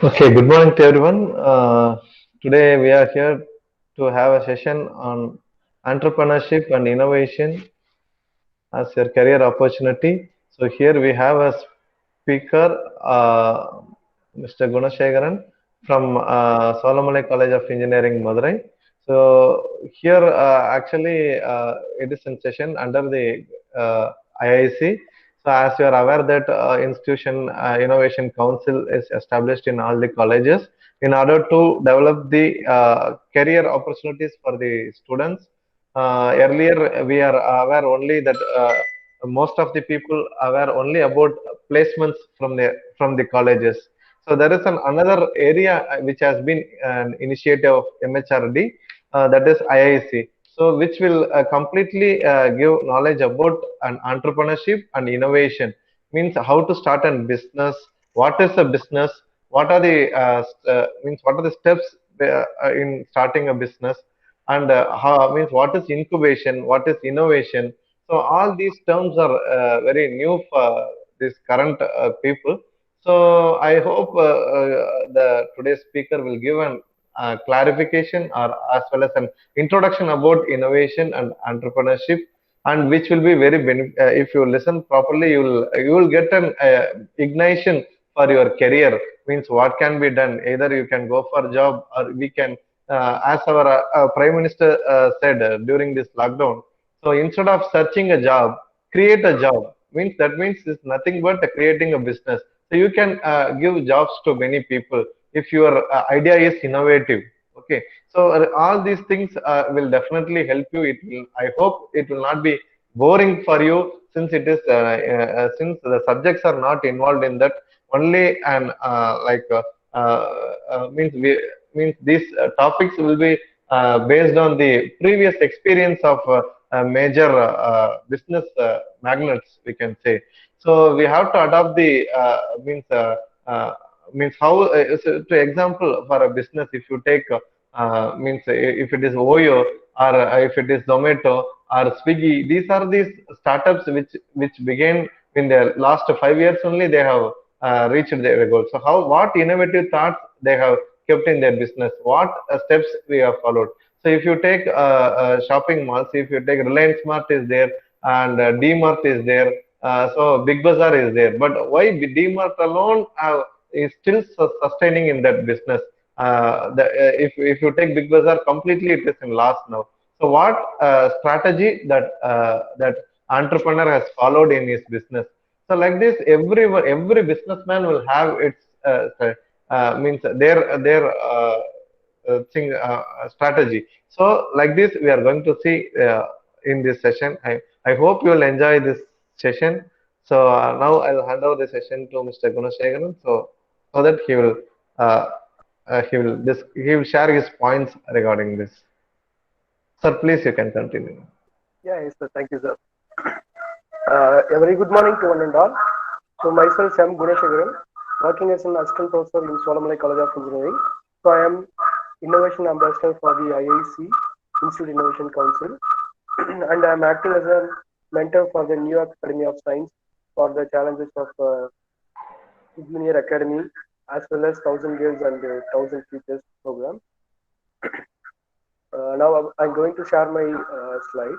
Okay, good morning to everyone. Today we are here to have a session on entrepreneurship and innovation as your career opportunity. So here we have a speaker, Mr. Gunashekaran from Solamalai College of Engineering, Madurai. So here actually it is in session under the IIC. So as you are aware that Institution Innovation Council is established in all the colleges in order to develop the career opportunities for the students. Earlier, we are aware only that most of the people aware only about placements from the colleges. So there is another area which has been an initiative of MHRD, that is IIC. So which will completely give knowledge about an entrepreneurship and innovation. Means how to start a business, what is a business, what are the means what are the steps in starting a business, and how means what is incubation, what is innovation. So all these terms are very new for this current people. So I hope the today's speaker will give an clarification or as well as an introduction about innovation and entrepreneurship, and which will be very if you listen properly, you will get an ignition for your career. Means what can be done. Either you can go for job, or we can, as our Prime Minister said during this lockdown. So instead of searching a job, create a job. Means that means it's nothing but creating a business. So you can give jobs to many people if your idea is innovative. Okay. So all these things will definitely help you. It will. I hope it will not be boring for you, since it is since the subjects are not involved in that only, and means these topics will be based on the previous experience of major business magnates, we can say. So we have to adopt the means how so to example for a business. If you take means if it is Oyo, or if it is Zomato or Swiggy, these are these startups which began in the last 5 years only. They have reached their goal. So how, what innovative thoughts they have kept in their business, what steps we have followed. So if you take shopping malls, if you take Reliance Mart is there, and D-Mart is there, so Big Bazaar is there. But why D-Mart alone is still sustaining in that business? If you take Big Bazaar completely, it is in loss now. So what strategy that entrepreneur has followed in his business? So like this, every businessman will have its means their thing strategy. So like this, we are going to see in this session. I hope you will enjoy this session. So now I'll hand over the session to Mr. Gunashekaran, so that he will share his points regarding this. Sir, please you can continue. Yeah, yes, sir. Thank you, sir. A very good morning to one and all. So myself, Sam Guneshagaran, working as an assistant professor in Solamalai College of Engineering. So I am innovation ambassador for the IIC, Institute Innovation Council, and I am acting as a mentor for the New York Academy of Science for the challenges of Junior Academy, as well as Thousand Girls and Thousand Futures program. Now I'm going to share my slide.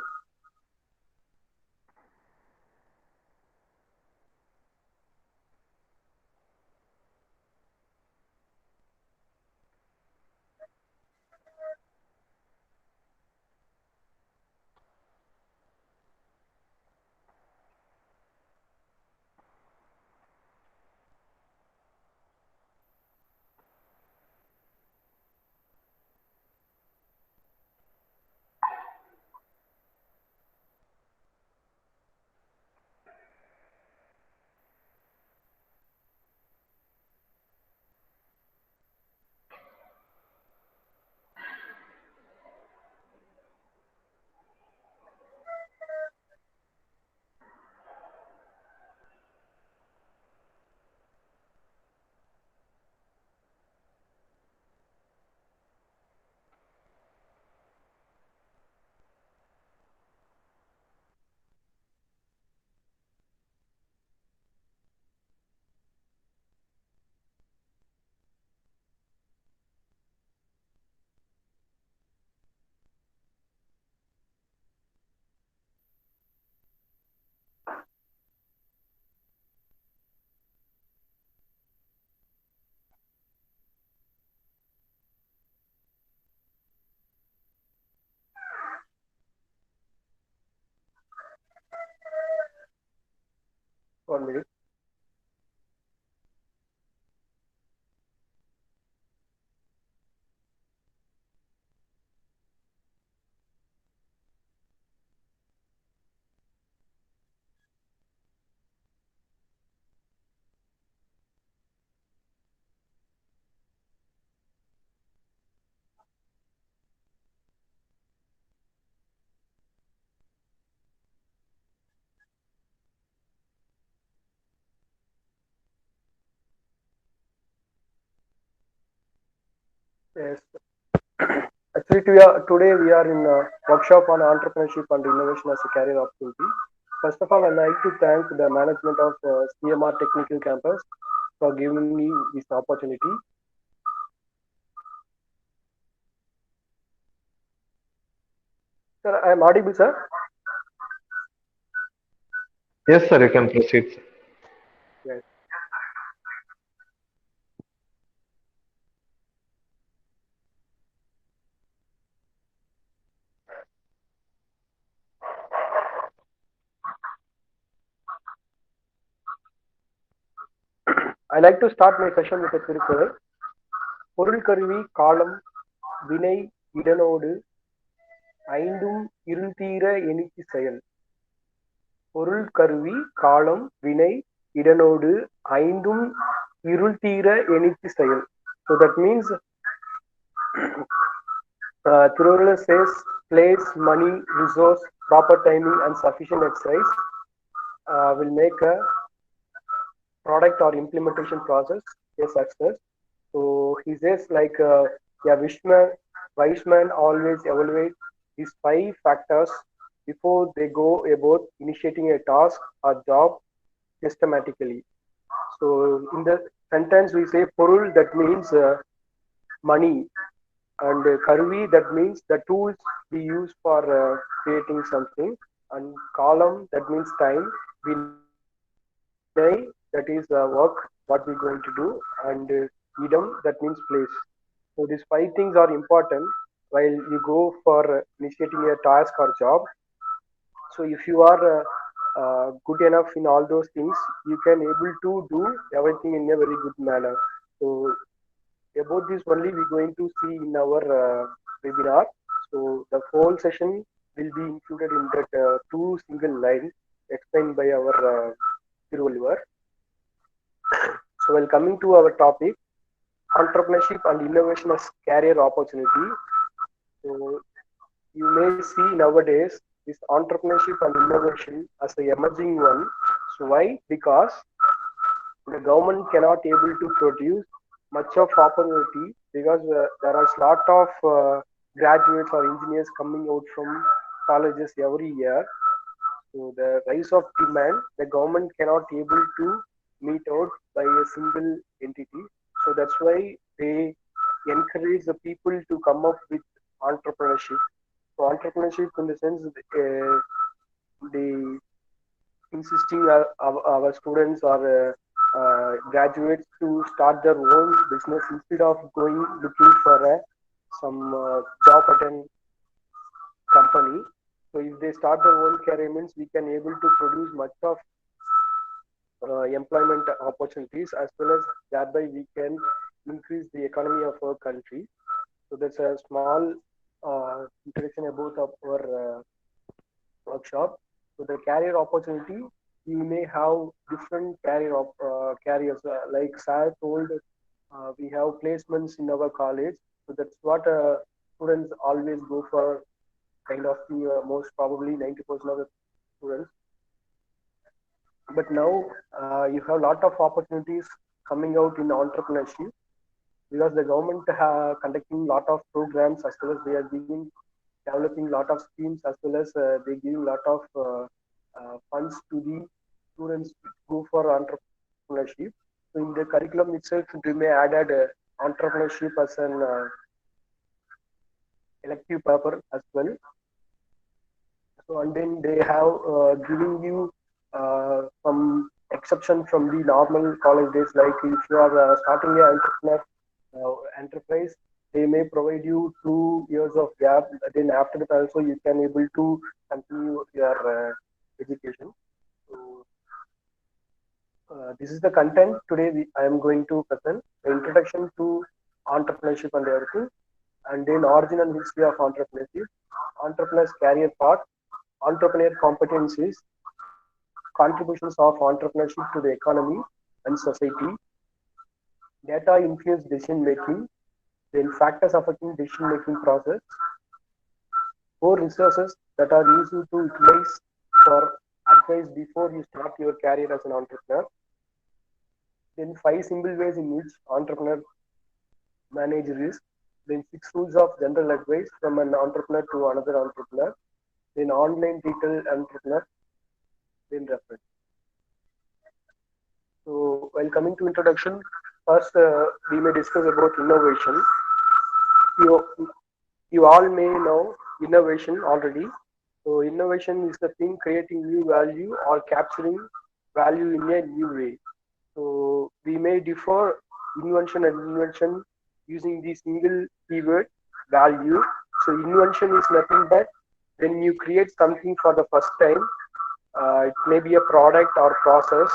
1 minute. Yes. Actually, today we are in a workshop on entrepreneurship and innovation as a career opportunity. First of all, I'd like to thank the management of CMR Technical Campus for giving me this opportunity. Sir, I am audible, sir. Yes, sir, you can proceed, sir. Yes. I like to start my session with a Thirukkural. பொருள் கருவி காலம் வினை இடனோடு ஐந்தும் இருள்தீர எனிக்கு செயல். பொருள் கருவி காலம் வினை இடனோடு ஐந்தும் இருள்தீர எனிக்கு செயல். So that means Thiruvalla says place, money, resource, proper timing, and sufficient exercise will make a product or implementation process a success. So he says like wise man always evaluate these 5 factors before they go about initiating a task or job systematically. So in the sentence we say பொருள், that means money, and karuvi, that means the tools we use for creating something, and kalam, that means time, vinay, that is work what we're going to do, and idam, that means place. So these 5 things are important while you go for initiating a task or job. So if you are good enough in all those things, you can able to do everything in a very good manner. So about this only we're going to see in our webinar. So the whole session will be included in that 2 single lines explained by our Thiruvalluvar. So while coming to our topic, entrepreneurship and innovation as career opportunity. So you may see nowadays this entrepreneurship and innovation as the emerging one. So why? Because the government cannot able to produce much of opportunity, because there are a lot of graduates or engineers coming out from colleges every year. So the rise of demand, the government cannot able to meet out by a single entity. So that's why they encourage the people to come up with entrepreneurship. So entrepreneurship in the sense they insisting our students or graduates to start their own business instead of going looking for some job at a company. So if they start their own career means we can able to produce much of employment opportunities, as well as thereby we can increase the economy of our country. So that's a small introduction about our workshop. So the career opportunity, you may have different careers. Like Sir told, we have placements in our college. So that's what students always go for. Kind of the most probably 90% of the students. But now you have a lot of opportunities coming out in entrepreneurship, because the government conducting a lot of programs, as well as they are giving developing a lot of schemes, as well as they give a lot of funds to the students to go for entrepreneurship. So in the curriculum itself, they may added entrepreneurship as an elective paper as well. So and then they have giving you some exception from the normal college days. Like if you are starting an enterprise, they may provide you 2 years of gap. Then after that also you can able to continue your education. So This is the content today I am going to present. The introduction to entrepreneurship and everything, and then origin and history of entrepreneurship, entrepreneur's career path, entrepreneur competencies, contributions of entrepreneurship to the economy and society, data influence decision making, then factors affecting decision making process, four resources that are used to utilize for advice before you start your career as an entrepreneur, then five simple ways in which entrepreneur manage risk, then six rules of general advice from an entrepreneur to another entrepreneur, then online retail entrepreneur, then reference. So while coming to introduction, first we may discuss about innovation. You, you all may know innovation already. So innovation is the thing creating new value or capturing value in a new way. So we may differ invention and invention using the single keyword value. So invention is nothing but when you create something for the first time, it may be a product or process,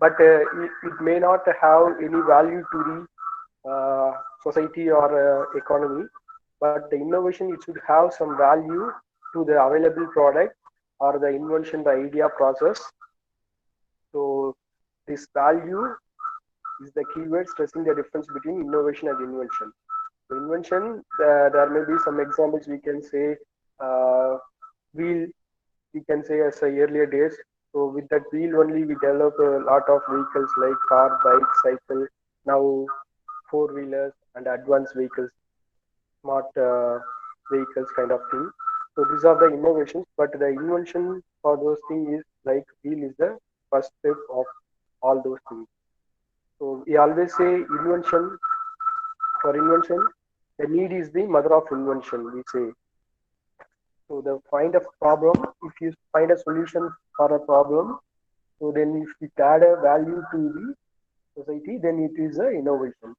but it may not have any value to the society or economy. But the innovation, it should have some value to the available product or the invention, the idea process. So this value is the keyword stressing the difference between innovation and invention. So invention, there may be some examples we can say wheel, we can say as earlier days. So with that wheel only we develop a lot of vehicles like car, bike, cycle, now four-wheelers and advanced vehicles, smart vehicles kind of thing. So these are the innovations, but the invention for those things is like wheel is the first step of all those things. So we always say invention, for invention, the need is the mother of invention, we say. So the find a problem, if you find a solution for a problem, so then if it add a value to the society, then it is a innovation.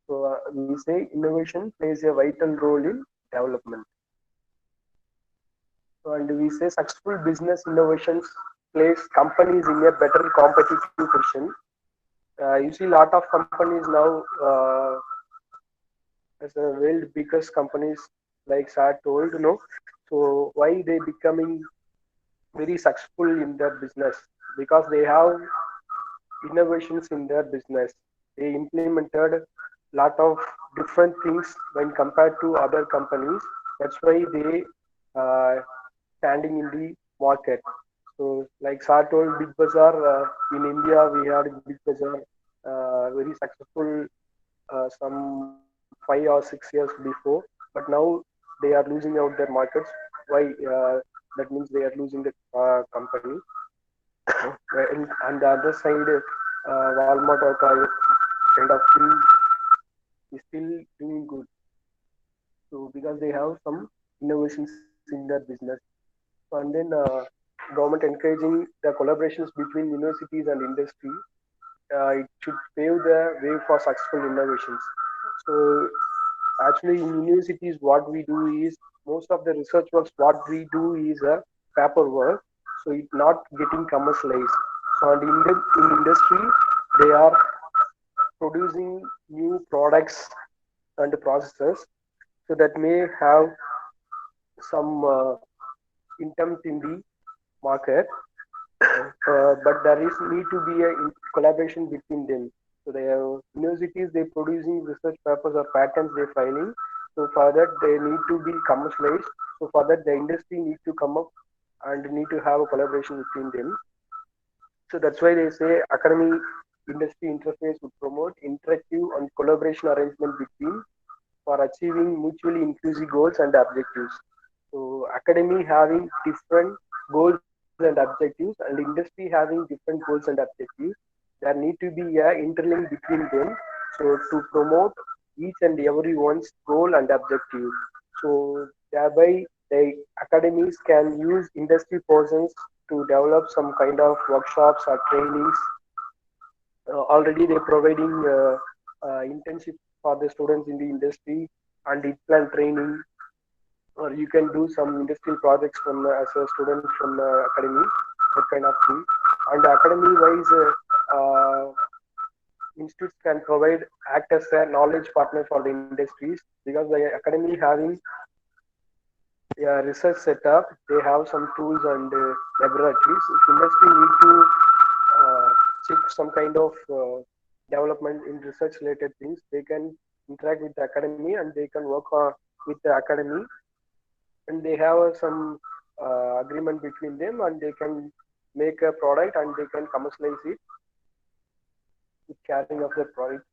So we say innovation plays a vital role in development. So, and we say successful business innovations place companies in a better competitive position. You see a lot of companies now as a world biggest companies like SAT told, so why they becoming very successful in their business? Because they have innovations in their business. They implemented a lot of different things when compared to other companies. That's why they standing in the market. So like Sir told, Big Bazaar in India, we had Big Bazaar very successful some 5 or 6 years before, but now they are losing out their markets. Why? That means they are losing the company. And the other side, Walmart or kind of thing is still doing good. So because they have some innovations in their business, and then government encouraging the collaborations between universities and industry, it should pave the way for successful innovations. So actually in universities what we do is most of the research works what we do is a paper work, so it's not getting commercialized. So and in industry they are producing new products and processes, so that may have some intent in the market, but there is need to be a collaboration between them. So the universities they producing research papers or patents they filing. So for that they need to be commercialized. So for that the industry need to come up and need to have a collaboration between them. So that's why they say academy industry interface would promote interactive and collaboration arrangement between for achieving mutually inclusive goals and objectives. So academy having different goals and objectives and industry having different goals and objectives. There need to be a interlink between them. So to promote each and everyone's goal and objective. So thereby the academies can use industry persons to develop some kind of workshops or trainings. Already they're providing internship for the students in the industry and it plan training, or you can do some industrial projects from as a student from the academy. that kind of thing. And academy wise, institutes can provide act as a knowledge partner for the industries, because the academy having a research setup, they have some tools and laboratories. If industry need to check some kind of development in research related things, they can interact with the academy and they can work with the academy, and they have some agreement between them, and they can make a product and they can commercialize it with carrying of the product.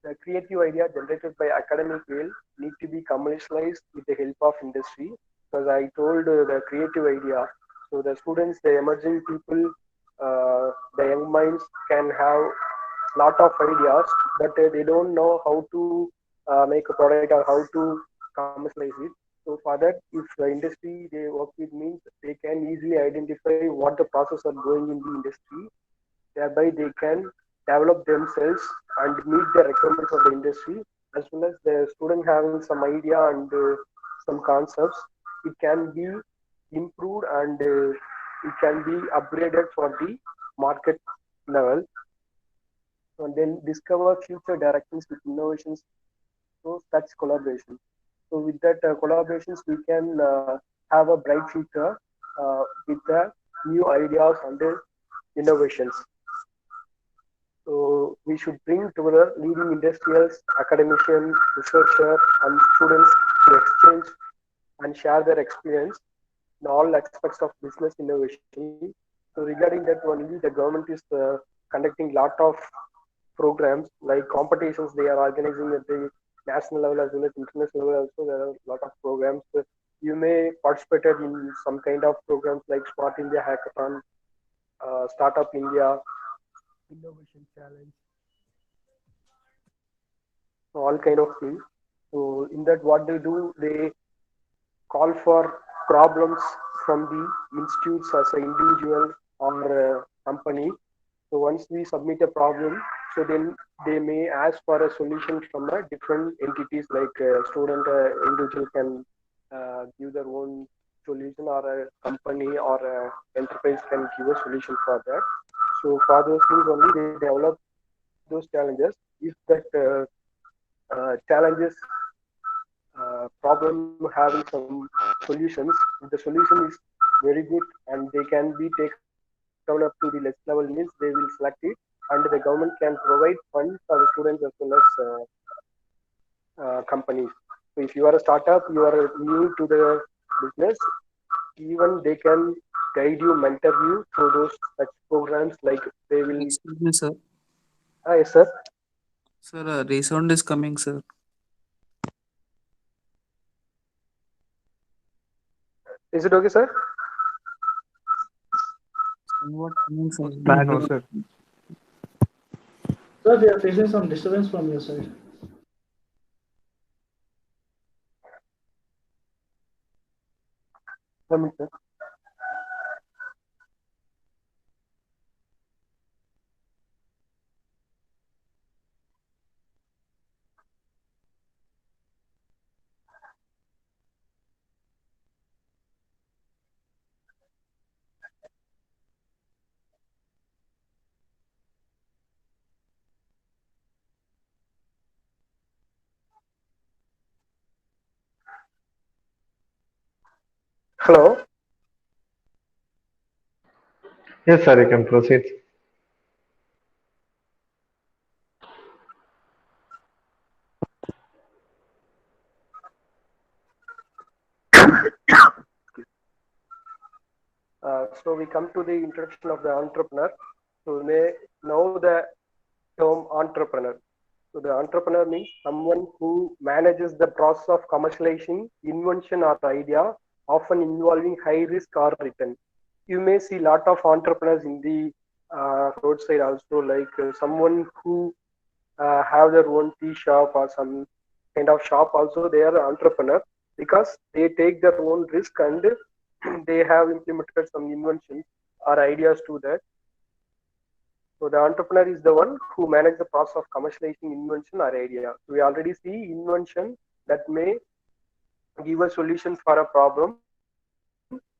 The creative idea generated by academic will need to be commercialized with the help of industry. Because I told the creative idea, so the students, the emerging people, the young minds can have lot of ideas, but they don't know how to make a product or how to commercialize it. So for that, if the industry they work with means, they can easily identify what the process are going in the industry. Thereby, they can develop themselves and meet the requirements of the industry, as well as the student having some idea and some concepts. It can be improved and it can be upgraded for the market level, and then discover future directions with innovations. So such collaboration. So with that collaborations, we can have a bright future with the new ideas and the innovations. So we should bring together leading industrials, academicians, researchers, and students to exchange and share their experience in all aspects of business innovation. So regarding that only, the government is conducting lot of programs like competitions they are organizing at the national level as well as international level. Also, there are a lot of programs. You may participate in some kind of programs like Smart India Hackathon, Startup India, Innovation Challenge, all kind of things. So in that, what they do, they call for problems from the institutes as an individual or a company. So once we submit a problem, so then they may ask for a solution from a different entities, like a student, individual can give their own solution, or a company or a enterprise can give a solution for that. So for those things only, they develop those challenges. If that challenges problem having some solutions, if the solution is very good and they can be taken up to the next level means, they will select it, and the government can provide funds for the students as well as companies. So if you are a startup, you are new to the business, even they can guide you, mentor you through those such programs, like they will. Excuse me, sir. Yes, sir. Sir, resound is coming, sir. Is it okay, sir? Somewhat coming, sir. No, Background. sir. Sir, we are facing some disturbance from your side. One minute, sir. Hello. Yes, sir, you can proceed. So we come to the introduction of the entrepreneur. So may know the term entrepreneur. So the entrepreneur means someone who manages the process of commercializing invention or idea, often involving high risk or return. You may see lot of entrepreneurs in the roadside also, like someone who have their own tea shop or some kind of shop also. They are entrepreneur because they take their own risk, and they have implemented some inventions or ideas to that. So the entrepreneur is the one who manages the process of commercializing invention or idea. So we already see invention that may give a solution for a problem.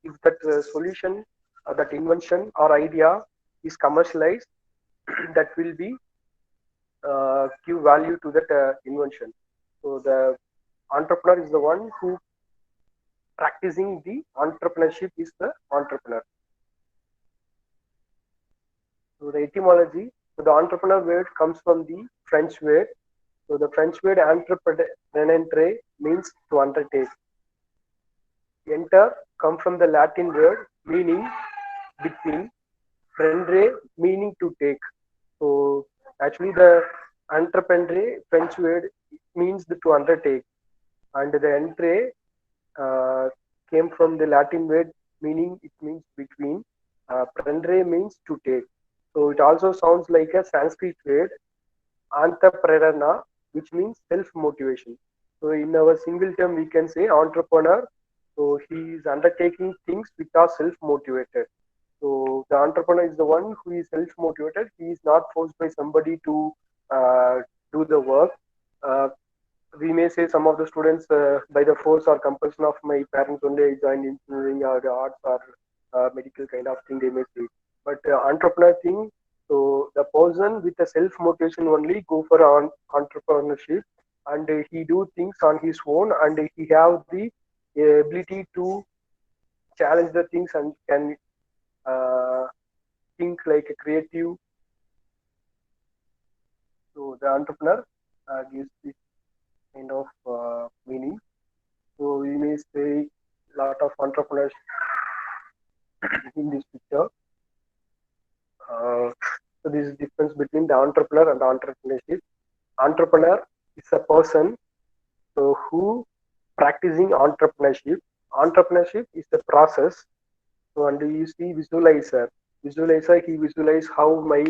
If that solution that invention or idea is commercialized, that will be give value to that invention. So the entrepreneur is the one who practicing the entrepreneurship is the entrepreneur. So the etymology, so the entrepreneur word comes from the French word. So the French word entreprendre means to undertake. Enter come from the Latin word meaning between, prendre meaning to take. So actually the entreprendre French word means to undertake, and the entre uh, came from the Latin word meaning it means between. Prendre means to take. So it also sounds like a Sanskrit word, antaprarana, which means self-motivation. So in our single term, we can say entrepreneur. So he is undertaking things which are self-motivated. So the entrepreneur is the one who is self-motivated. He is not forced by somebody to uh, do the work. Uh, we may say some of the students by the force or compulsion of my parents only I joined engineering or the arts or medical kind of thing they may say. But entrepreneur thing, so the person with the self motivation only go for entrepreneurship, and he do things on his own, and he have the ability to challenge the things and can uh, think like a creative. So the entrepreneur gives this kind of meaning. So we may say a lot of entrepreneurs in this picture. So this is the difference between the entrepreneur and the entrepreneurship. Entrepreneur is a person so who practicing entrepreneurship. Entrepreneurship is the process. So and you see visualizer. Visualizer, he visualize how my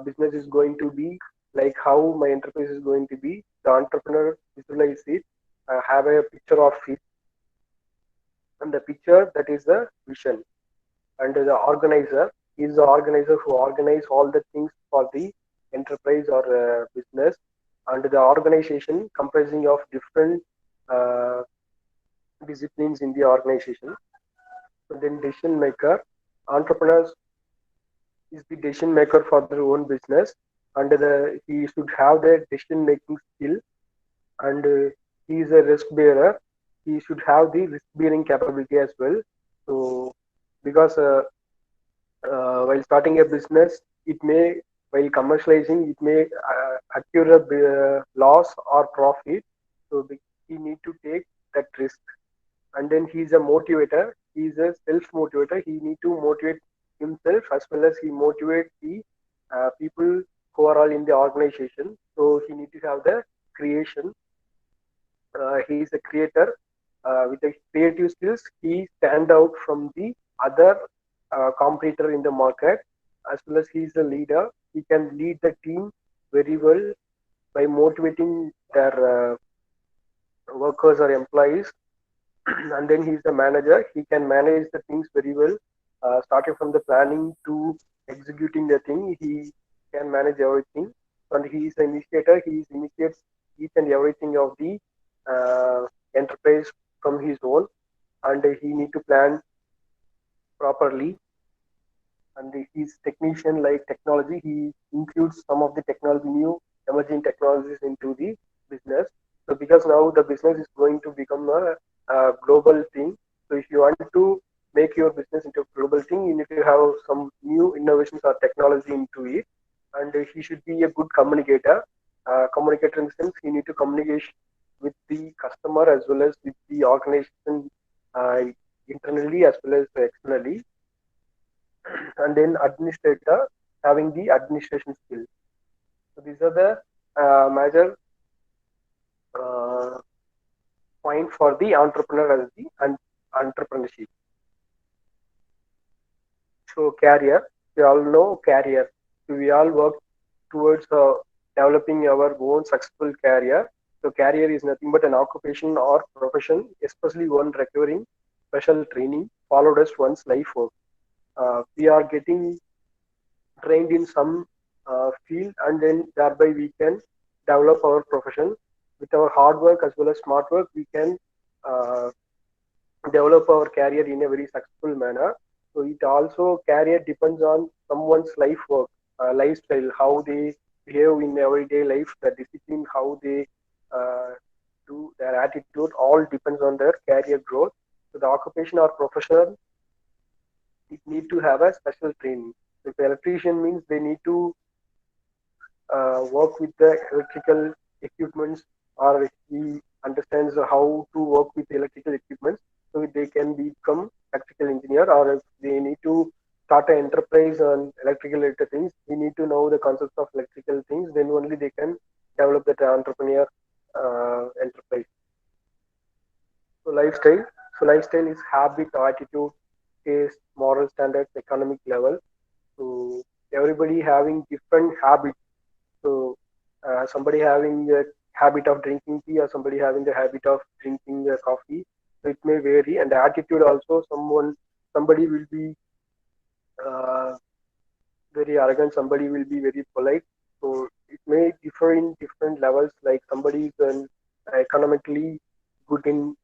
business is going to be, like how my enterprise is going to be. The entrepreneur visualize it, have a picture of it, and the picture that is the vision. And the organizer is the organizer who organize all the things for the enterprise or business, and the organization comprising of different uh, disciplines in the organization. And then decision maker, entrepreneurs is the decision maker for their own business, and he should have the decision making skill, and he is a risk bearer. He should have the risk bearing capability as well. So because while starting a business, it may, while commercializing, it may accrue a loss or profit. So he need to take that risk. And then he's a motivator. He's a self-motivator. He need to motivate himself as well as he motivate the people who are all in the organization. So he need to have the creation. He is a creator with the creative skills. He stand out from the other competitor in the market, as well as he is a leader. He can lead the team very well by motivating their workers or employees. And then he's the manager. He can manage the things very well, starting from the planning to executing the thing. He can manage everything, and he is the initiator. He initiates each and everything of the enterprise from his own, and he need to plan properly. And he's technician like technology. He includes some of the technology, new emerging technologies into the business. So because now the business is going to become a global thing. So if you want to make your business into a global thing, you need to have some new innovations or technology into it. And he should be a good communicator. Communicator in the sense he need to communicate with the customer as well as with the organization uh, internally as well as externally. And then administrator having the administration skill. So these are the major uh, point for the entrepreneur as the entrepreneurship. So career, we all know career. So we all work towards developing our own successful career. So career is nothing but an occupation or profession, especially one requiring special training followed as one's life work. We are getting trained in some field, and then thereby we can develop our profession with our hard work as well as smart work. We can uh, develop our career in a very successful manner. So it also career depends on someone's lifestyle, how they behave in everyday life, the discipline, how they uh, do their attitude, all depends on their career growth. So the occupation or profession, it need to have a special training. If electrician means they need to work with the electrical equipments, or he understands how to work with electrical equipments, so they can become electrical engineer. Or if they need to start an enterprise on electrical related things, we need to know the concepts of electrical things, then only they can develop that entrepreneur enterprise. So lifestyle. So lifestyle is habit, attitude, taste, moral standards, economic level. So everybody having different habits. So somebody having a habit of drinking tea, or somebody having the habit of drinking coffee. So it may vary, and the attitude also. Somebody will be uh, very arrogant. Somebody will be very polite. So it may differ in different levels. Like somebody is economically good in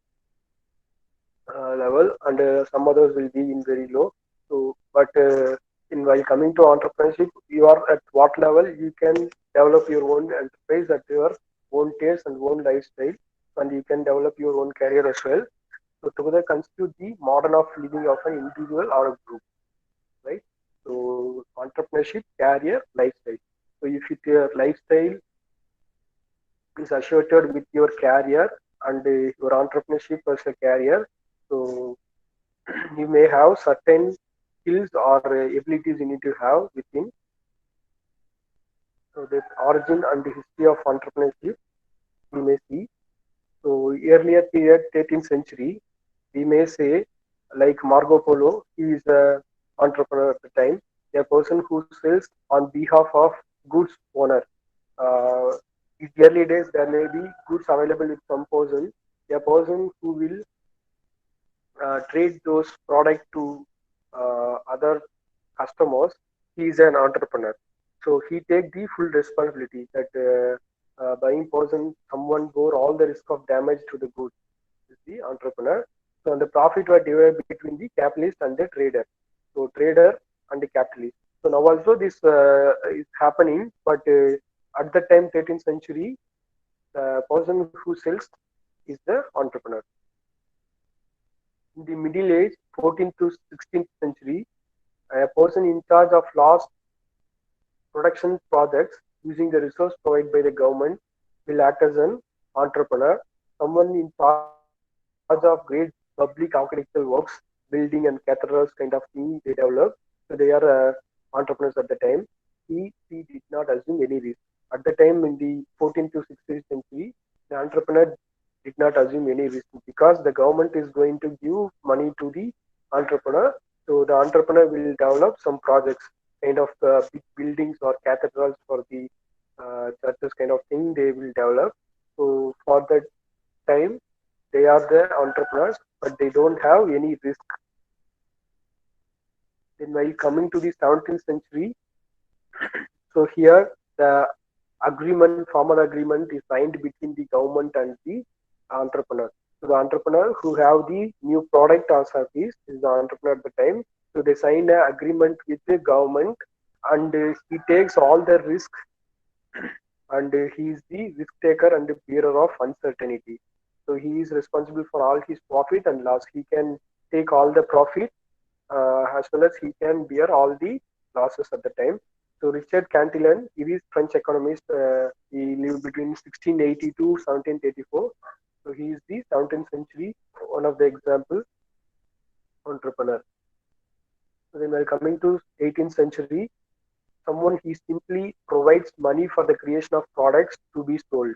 level, and some others will be in very low. So, but in while coming to entrepreneurship, you are at what level you can develop your own enterprise at your own taste and own lifestyle, and you can develop your own career as well. So together constitute the model of living of an individual or a group, right? So entrepreneurship, career, lifestyle. So if your lifestyle is associated with your career, and your entrepreneurship as a career, so you may have certain skills or abilities you need to have within. So the origin and the history of entrepreneurship we may see. So earlier period, 13th century, we may say like Marco Polo, he is a entrepreneur at the time, a person who sells on behalf of goods owner. Uh, in early days, there may be goods available with some person, a person who will trade those products to other customers. He is an entrepreneur, so he take the full responsibility that buying person, someone bore all the risk of damage to the goods, is the entrepreneur. So and the profit were divided between the capitalist and the trader. So trader and the capitalist. So now also this is happening, but at the time 13th century, the person who sells is the entrepreneur. In the Middle Age, 14th to 16th century, a person in charge of large production projects using the resource provided by the government will act as an entrepreneur. Someone in charge of great public architectural works, building and cathedrals kind of thing they develop. So they are entrepreneurs at the time. He did not assume any risk. At the time in the 14th to 16th century, the entrepreneur did not assume any risk because the government is going to give money to the entrepreneur. So the entrepreneur will develop some projects, kind of big buildings or cathedrals for the churches kind of thing they will develop. So for that time, they are the entrepreneurs, but they don't have any risk. Then while coming to the 17th century, so here the formal agreement is signed between the government and the entrepreneur. So the entrepreneur who have the new product or service is the entrepreneur at the time. So they sign an agreement with the government, and he takes all the risk, and he is the risk taker and the bearer of uncertainty. So he is responsible for all his profit and loss. He can take all the profit as well as he can bear all the losses at the time. So Richard Cantillon, he is French economist. He lived between 1680 to 1784. So he is the 17th century one of the example entrepreneur. So then while coming to 18th century, someone he simply provides money for the creation of products to be sold.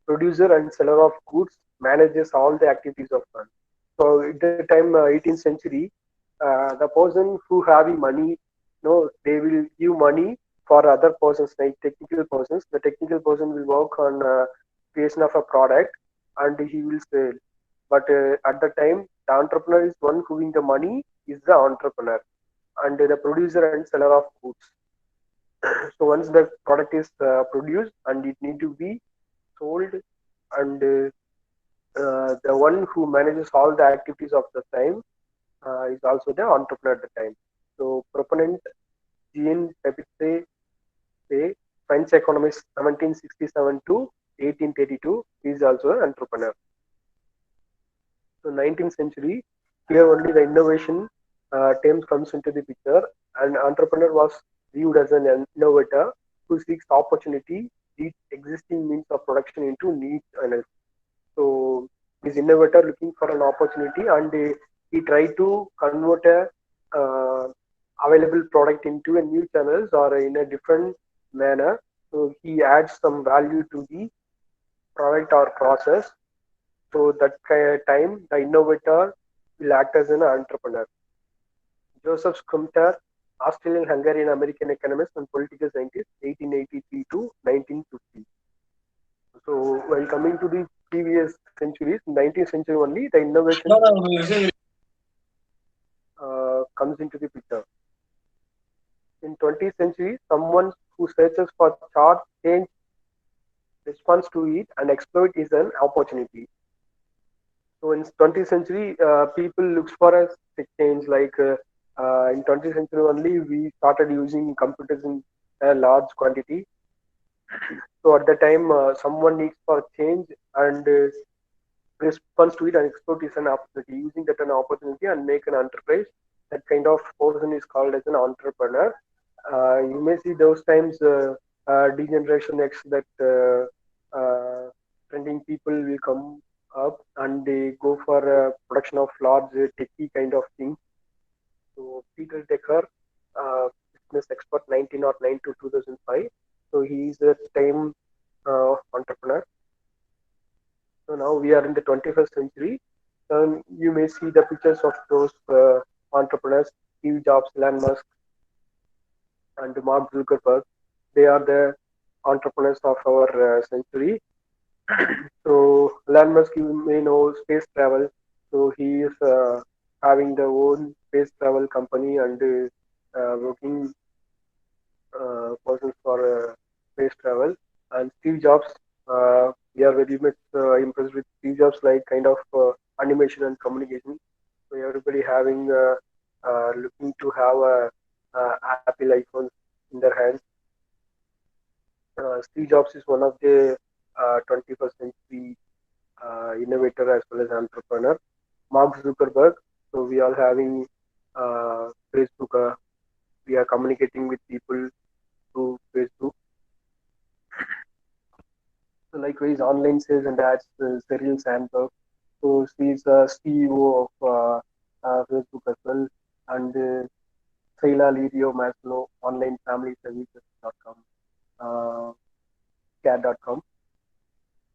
Producer and seller of goods manages all the activities of one. So at the time, 18th century, the person who having money, they will give money for other persons, like technical persons. The technical person will work on creation of a product and he will sell. But at the time, the entrepreneur is one who giving the money is the entrepreneur, and the producer and seller of goods. So once the product is produced and it need to be sold, and the one who manages all the activities of the time, is also the entrepreneur at the time. So proponent Jean Pepite, French economist 1767 to 1832, is also an entrepreneur. So 19th century, here only the innovation terms comes into the picture. An entrepreneur was viewed as an innovator who seeks opportunity, leads existing means of production into needs and else. So this innovator looking for an opportunity, and he try to convert a uh, available product into a new channels or in a different manner. So he adds some value to the product or process. So that time the innovator will act as an entrepreneur. Joseph Schumpeter, Australian Hungarian American economist and political scientist, 1883 to 1950. So while coming to the previous centuries, 19th century only, the innovation comes into the picture. In 20th century, someone who searches for chart change, responds to it, and exploit is an opportunity. So in 20th century, people looks for a change. Like in 20th century only, we started using computers in a large quantity. So at the time, someone needs for change and responds to it and exploit is an opportunity. Using that an opportunity and make an enterprise. That kind of person is called as an entrepreneur. You may see those times degeneration X that trending people will come up and they go for production of large techie kind of thing. So Peter Decker, business expert 1909 to 2005. So he is a time entrepreneur. So now we are in the 21st century. You may see the pictures of those entrepreneurs, Steve Jobs, Elon Musk, and Mark Zuckerberg. They are the entrepreneurs of our century. So Elon Musk, you may know space travel. So he is having the own space travel company and working persons for space travel. And Steve Jobs, we are very much impressed with Steve Jobs, like kind of animation and communication. So everybody having looking to have a Apple iPhone in their hands. Steve Jobs is one of the 21st century innovator as well as entrepreneur. Mark Zuckerberg. So we are having Facebook. We are communicating with people through Facebook. So likewise, online sales and ads, Sheryl Sandberg. So she's a CEO of Facebook as well, and Sheila Lirio Maslow, online family services.com, cat.com.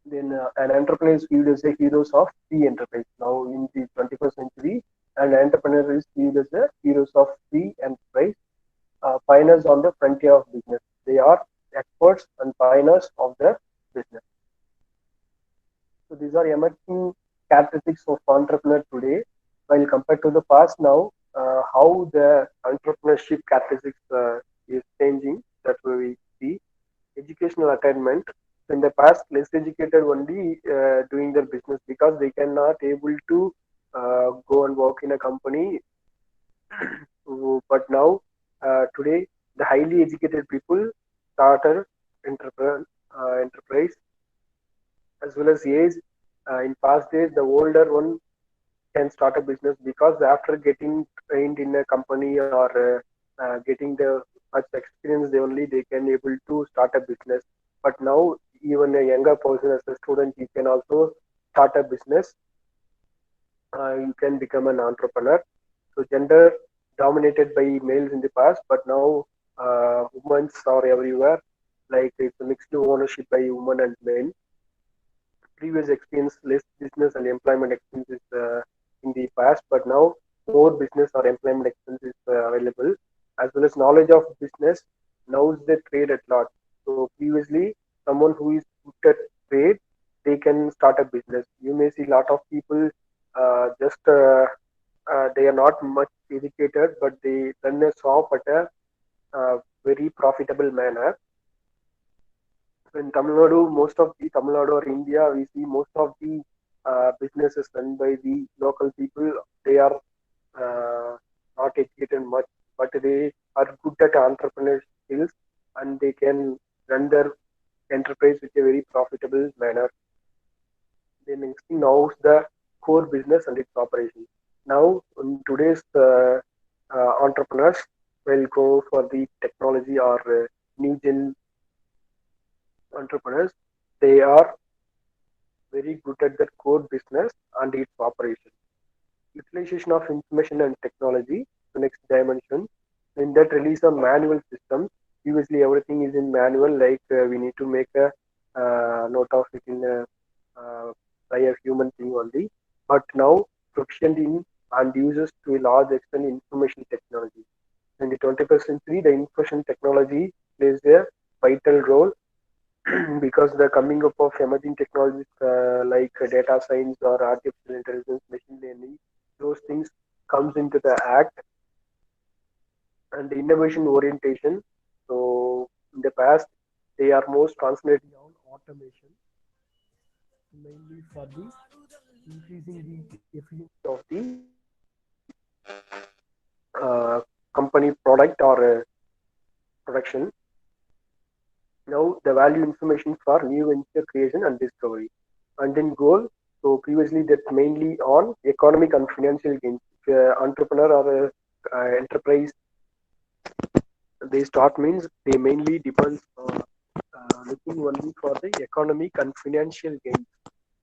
Then an entrepreneur is viewed as the heroes of free enterprise. Now in the 21st century, an entrepreneur is viewed as the heroes of free enterprise, pioneers on the frontier of business. They are experts and pioneers of the business. So these are emerging characteristics of entrepreneur today, while compared to the past now, how the entrepreneurship characteristics is changing. That we see educational attainment. In the past, less educated only doing their business because they cannot able to go and work in a company. But now, today, the highly educated people started enterprise as well as age. In past days, the older one can start a business because after getting trained in a company or getting the much experience, they can able to start a business. But now, even a younger person as a student, you can also start a business. You can become an entrepreneur. So gender dominated by males in the past, but now women are everywhere. Like it's a mixed ownership by women and men. Previous experience less business and employment expenses in the past, but now more business or employment expenses available, as well as knowledge of business knows the trade at large. So previously, someone who is good at trade, they can start a business. You may see a lot of people just they are not much educated, but they run a shop at a very profitable manner. In Tamil Nadu, most of the Tamil Nadu or India, we see most of the businesses run by the local people. They are not educated much, but they are good at entrepreneurial skills and they can run their enterprise with a very profitable manner. The next thing now is the core business and its operation. Now, in today's entrepreneurs will go for the technology or new gen entrepreneurs. They are very good at their core business and its operation. Utilization of information and technology, the next dimension. In that release of manual systems, previously everything is in manual, like we need to make a note of it in by a human thing only. But now proficient in and uses to a large extent information technology. In the 21st century, the information technology plays a vital role because the coming up of emerging technologies like data science or artificial intelligence, machine learning, those things comes into the act and the innovation orientation. So in the past, they are most concentrating on automation, mainly for the increasing the efficiency of the company product or production. Now the value information for new venture creation and discovery. And then goal. So previously that's mainly on economic and financial gains. If a entrepreneur or a enterprise they start means they mainly depends on looking only for the economic and financial gains.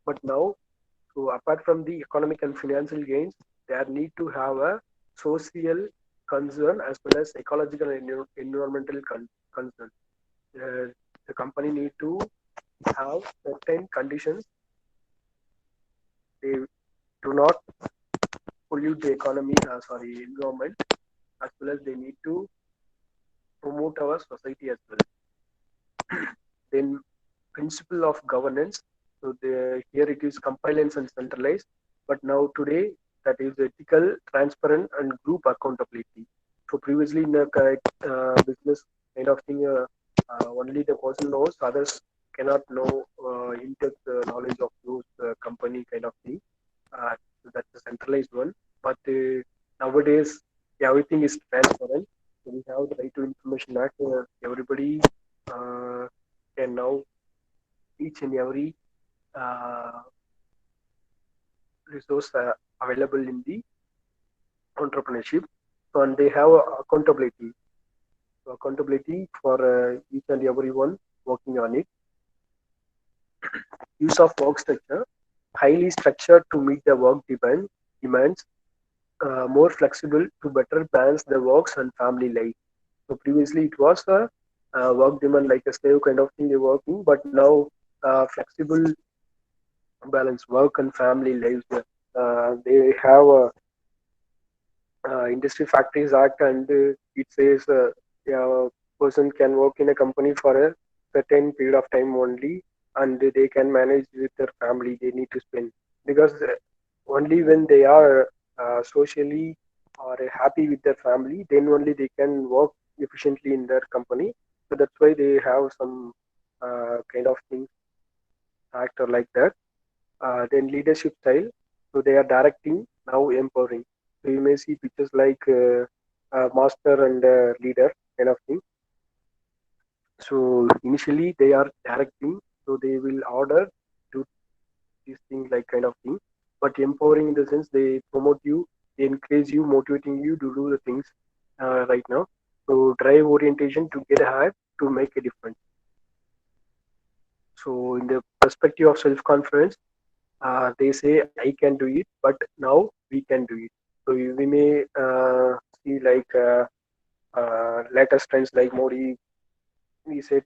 But now, so apart from the economic and financial gains, they need to have a social concern as well as ecological and environmental concern. Uh, the company need to have certain conditions. They do not pollute the economy, environment, as well as they need to promote our society as well. Then principle of governance. So here it is compliance and centralized, but now today that is ethical, transparent, and group accountability. So previously in the business kind of thing, only the person knows, others cannot know in-depth knowledge of those company kind of thing. So that's the centralized one. But nowadays everything is transparent. So we have the Right to Information Act. Everybody uh, can now each and every uh, resource available in the entrepreneurship. So, and they have accountability. So accountability for each and everyone working on it. Use of work structure, highly structured to meet the work demands, more flexible to better balance the works and family life. So previously it was a work demand like a slave kind of thing they working, but now flexible balance work and family lives. They have a Industry Factories Act, and it says yeah, a person can work in a company for a certain period of time only, and they can manage with their family. They need to spend because only when they are socially or happy with their family, then only they can work efficiently in their company. So that's why they have some kind of things actor like that. Then leadership style. So they are directing, now empowering. So you may see pictures like master and leader kind of thing. So initially they are directing, so they will order do these things like kind of thing. But empowering in the sense they promote you, they encourage you, motivating you to do the things right now. So drive orientation to get ahead to make a difference. So in the perspective of self-confidence, they say I can do it, but now we can do it. So we may see like latest trends like Modi. We said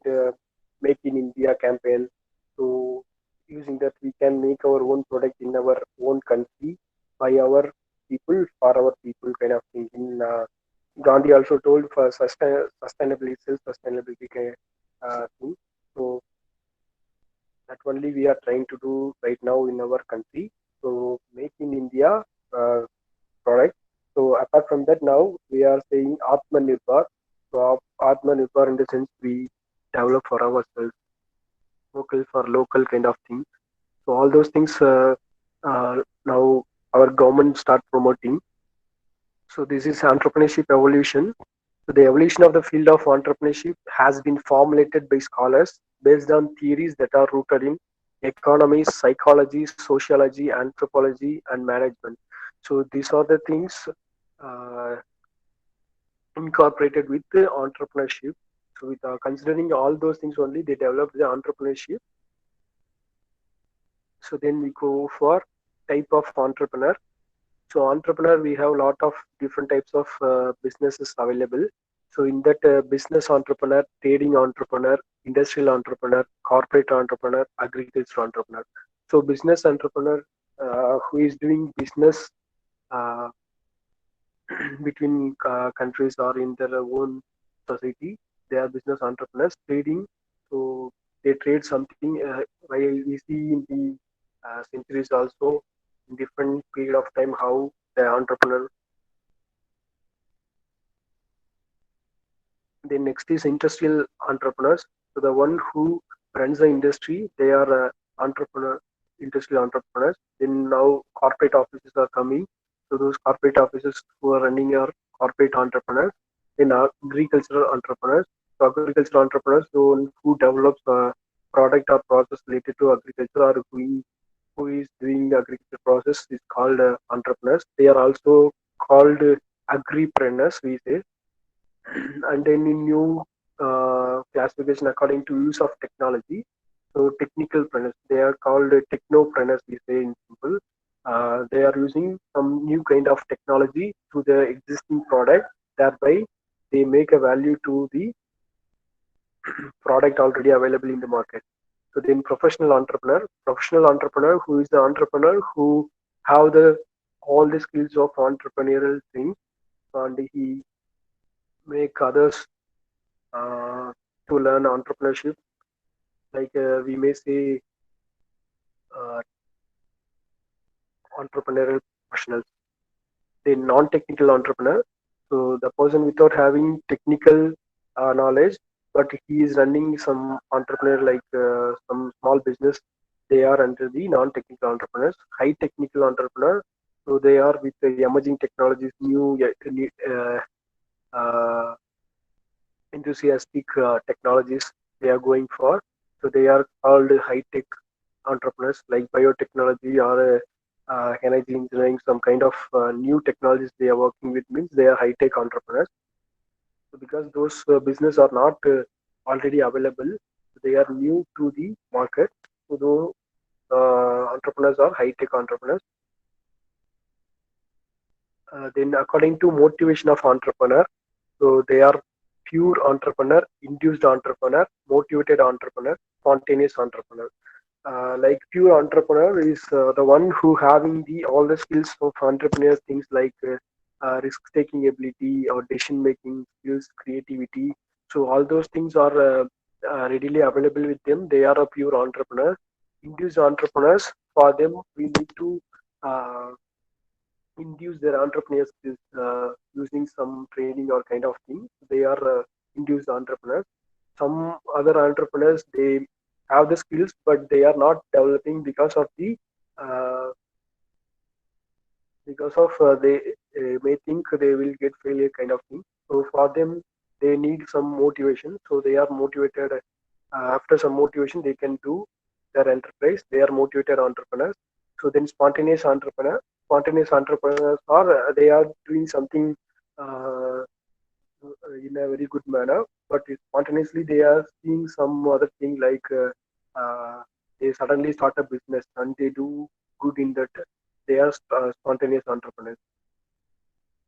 make in India campaign. So using that we can make our own product in our own country by our people for our people kind of thing. In Gandhi also told for sustainability, self-sustainability thing. So that only we are trying to do right now in our country. So make in India uh, product. So apart from that, now we are saying Atmanirbhar. So Atmanirbhar in the sense we develop for ourselves, local for local kind of thing. So all those things now our government start promoting. So this is entrepreneurship evolution. So the evolution of the field of entrepreneurship has been formulated by scholars based on theories that are rooted in economy, psychology, sociology, anthropology, and management. So these are the things uh, incorporated with the entrepreneurship. So with considering all those things only, they developed the entrepreneurship. So then we go for type of entrepreneur. So entrepreneur, we have a lot of different types of businesses available. So in that business entrepreneur, trading entrepreneur, industrial entrepreneur, corporate entrepreneur, agriculture entrepreneur. So business entrepreneur who is doing business uh, between countries or in their own society, they are business entrepreneurs. Trading, so they trade something. While we see in the centuries also, in different period of time, how the entrepreneur. Then next is industrial entrepreneurs. So the one who runs the industry, they are entrepreneur, industrial entrepreneurs. Then now corporate offices are coming. So those corporate offices who are running are corporate entrepreneurs. Then agricultural entrepreneurs. So agricultural entrepreneurs, the one who develops a product or process related to agriculture or who is doing the agriculture process is called entrepreneurs. They are also called agripreneurs, we say. And then in new classification according to use of technology. So technical preneurs, they are called technopreneurs, we say in simple. They are using some new kind of technology to the existing product, thereby they make a value to the product already available in the market. So then professional entrepreneur who is the entrepreneur who have the all the skills of entrepreneurial things, and he make others to learn entrepreneurship. Like we may say uh, entrepreneurial professionals. The non-technical entrepreneur, so the person without having technical knowledge, but he is running some entrepreneur like some small business. They are under the non-technical entrepreneurs. High technical entrepreneur, so they are with the emerging technologies, new uh, enthusiastic technologies they are going for. So they are called high tech entrepreneurs, like biotechnology or energy engineering, some kind of new technologies they are working with means they are high tech entrepreneurs. So because those business are not already available, they are new to the market. So those entrepreneurs are high tech entrepreneurs. Then according to motivation of entrepreneur, so they are pure entrepreneur, induced entrepreneur, motivated entrepreneur, spontaneous entrepreneur. Like pure entrepreneur is the one who having the all the skills of entrepreneur things like risk taking ability or decision making skills, creativity. So all those things are readily available with them. They are a pure entrepreneur. Induced entrepreneurs, for them we need to uh, induce their entrepreneurs skills using some training or kind of thing. They are induced entrepreneurs. Some other entrepreneurs, they have the skills but they are not developing because of the uh, they may think they will get failure kind of thing. So for them they need some motivation, so they are motivated. After some motivation they can do their enterprise. They are motivated entrepreneurs. So then spontaneous entrepreneurs are they are doing something uh, in a very good manner, but spontaneously they are seeing some other thing like they suddenly start a business and they do good in that. They are spontaneous entrepreneurs.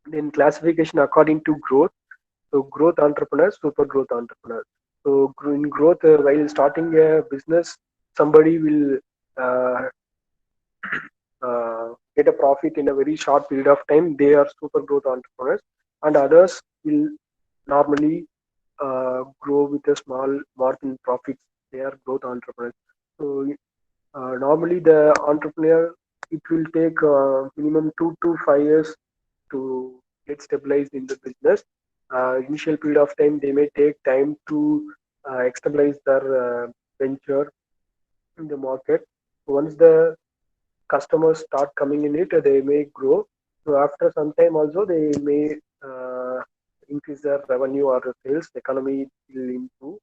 Then classification according to growth. So growth entrepreneurs, super growth entrepreneurs. So in growth, while starting a business, somebody will uh, get a profit in a very short period of time. They are super growth entrepreneurs, and others will normally grow with a small margin profits. They are growth entrepreneurs. So normally the entrepreneur, it will take minimum 2 to 5 years to get stabilized in the business. Initial period of time they may take time to stabilize their venture in the market. Once the customers start coming in it, they may grow. So after some time also they may increase their revenue or sales, economy will improve.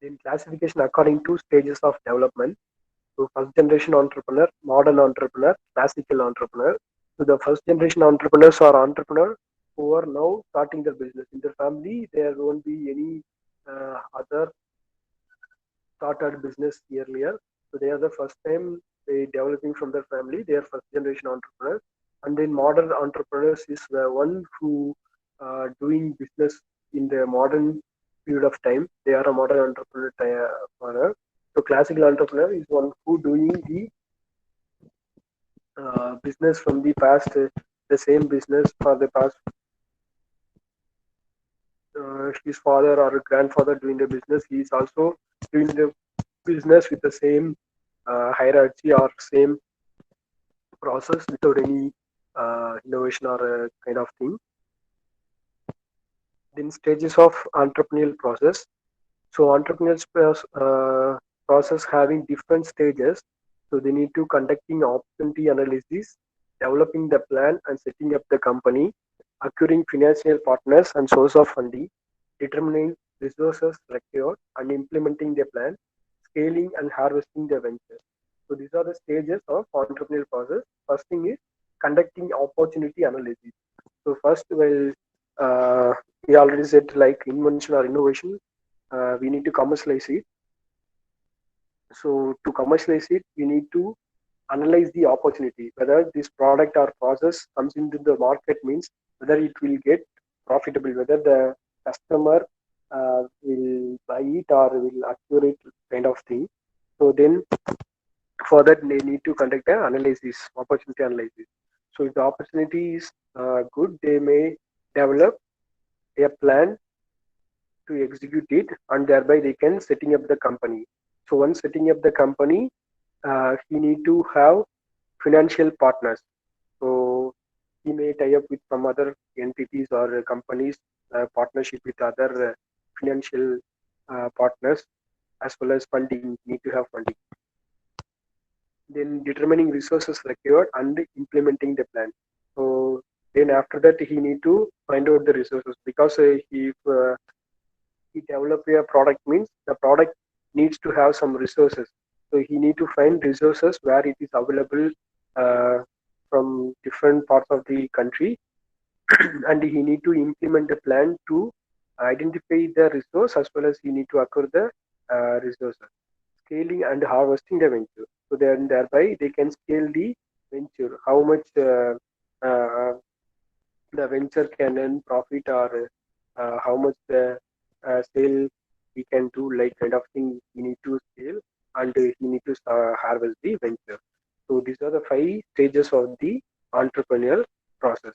Then classification according to stages of development. So first generation entrepreneur, modern entrepreneur, classical entrepreneur. So the first generation entrepreneurs are entrepreneurs who are now starting their business. In their family, there won't be any other started business earlier. So they are the first time they developing from their family. They are first generation entrepreneurs. And then modern entrepreneurs is the one who doing business in the modern period of time. They are a modern entrepreneur. So classical entrepreneur is one who doing the business from the past, the same business for the past. His father or grandfather doing the business. He is also doing the business with the same hierarchy or same process without any innovation or kind of thing. Then stages of entrepreneurial process. So process having different stages. So they need to conducting opportunity analysis, developing the plan and setting up the company, acquiring financial partners and source of funding, determining resources required and implementing the plan, scaling and harvesting the venture. So these are the stages of entrepreneurial process. First thing is conducting opportunity analysis. So first, we already said like invention or innovation, we need to commercialize it. So to commercialize it, we need to analyze the opportunity, whether this product or process comes into the market means whether it will get profitable, whether the customer will buy it or will acquire it kind of thing. So then for that they need to conduct an analysis, opportunity analysis. So if the opportunity is good, they may develop a plan to execute it and thereby they can setting up the company. So once setting up the company, he need to have financial partners. So he may tie up with some other entities or companies, partnership with other financial partners, as well as funding. Need to have funding. Then determining resources required and implementing the plan. So then after that he need to find out the resources, because he develop a product means the product needs to have some resources. So he need to find resources where it is available uh, from different parts of the country, and he need to implement a plan to identify the resource as well as he need to acquire the resources, scaling and harvesting the venture. So then thereby they can scale the venture, how much uh, the venture can earn profit, or how much the sale he can do, like kind of thing he need to scale, and he need to harvest the venture. So these are the 5 stages of the entrepreneurial process.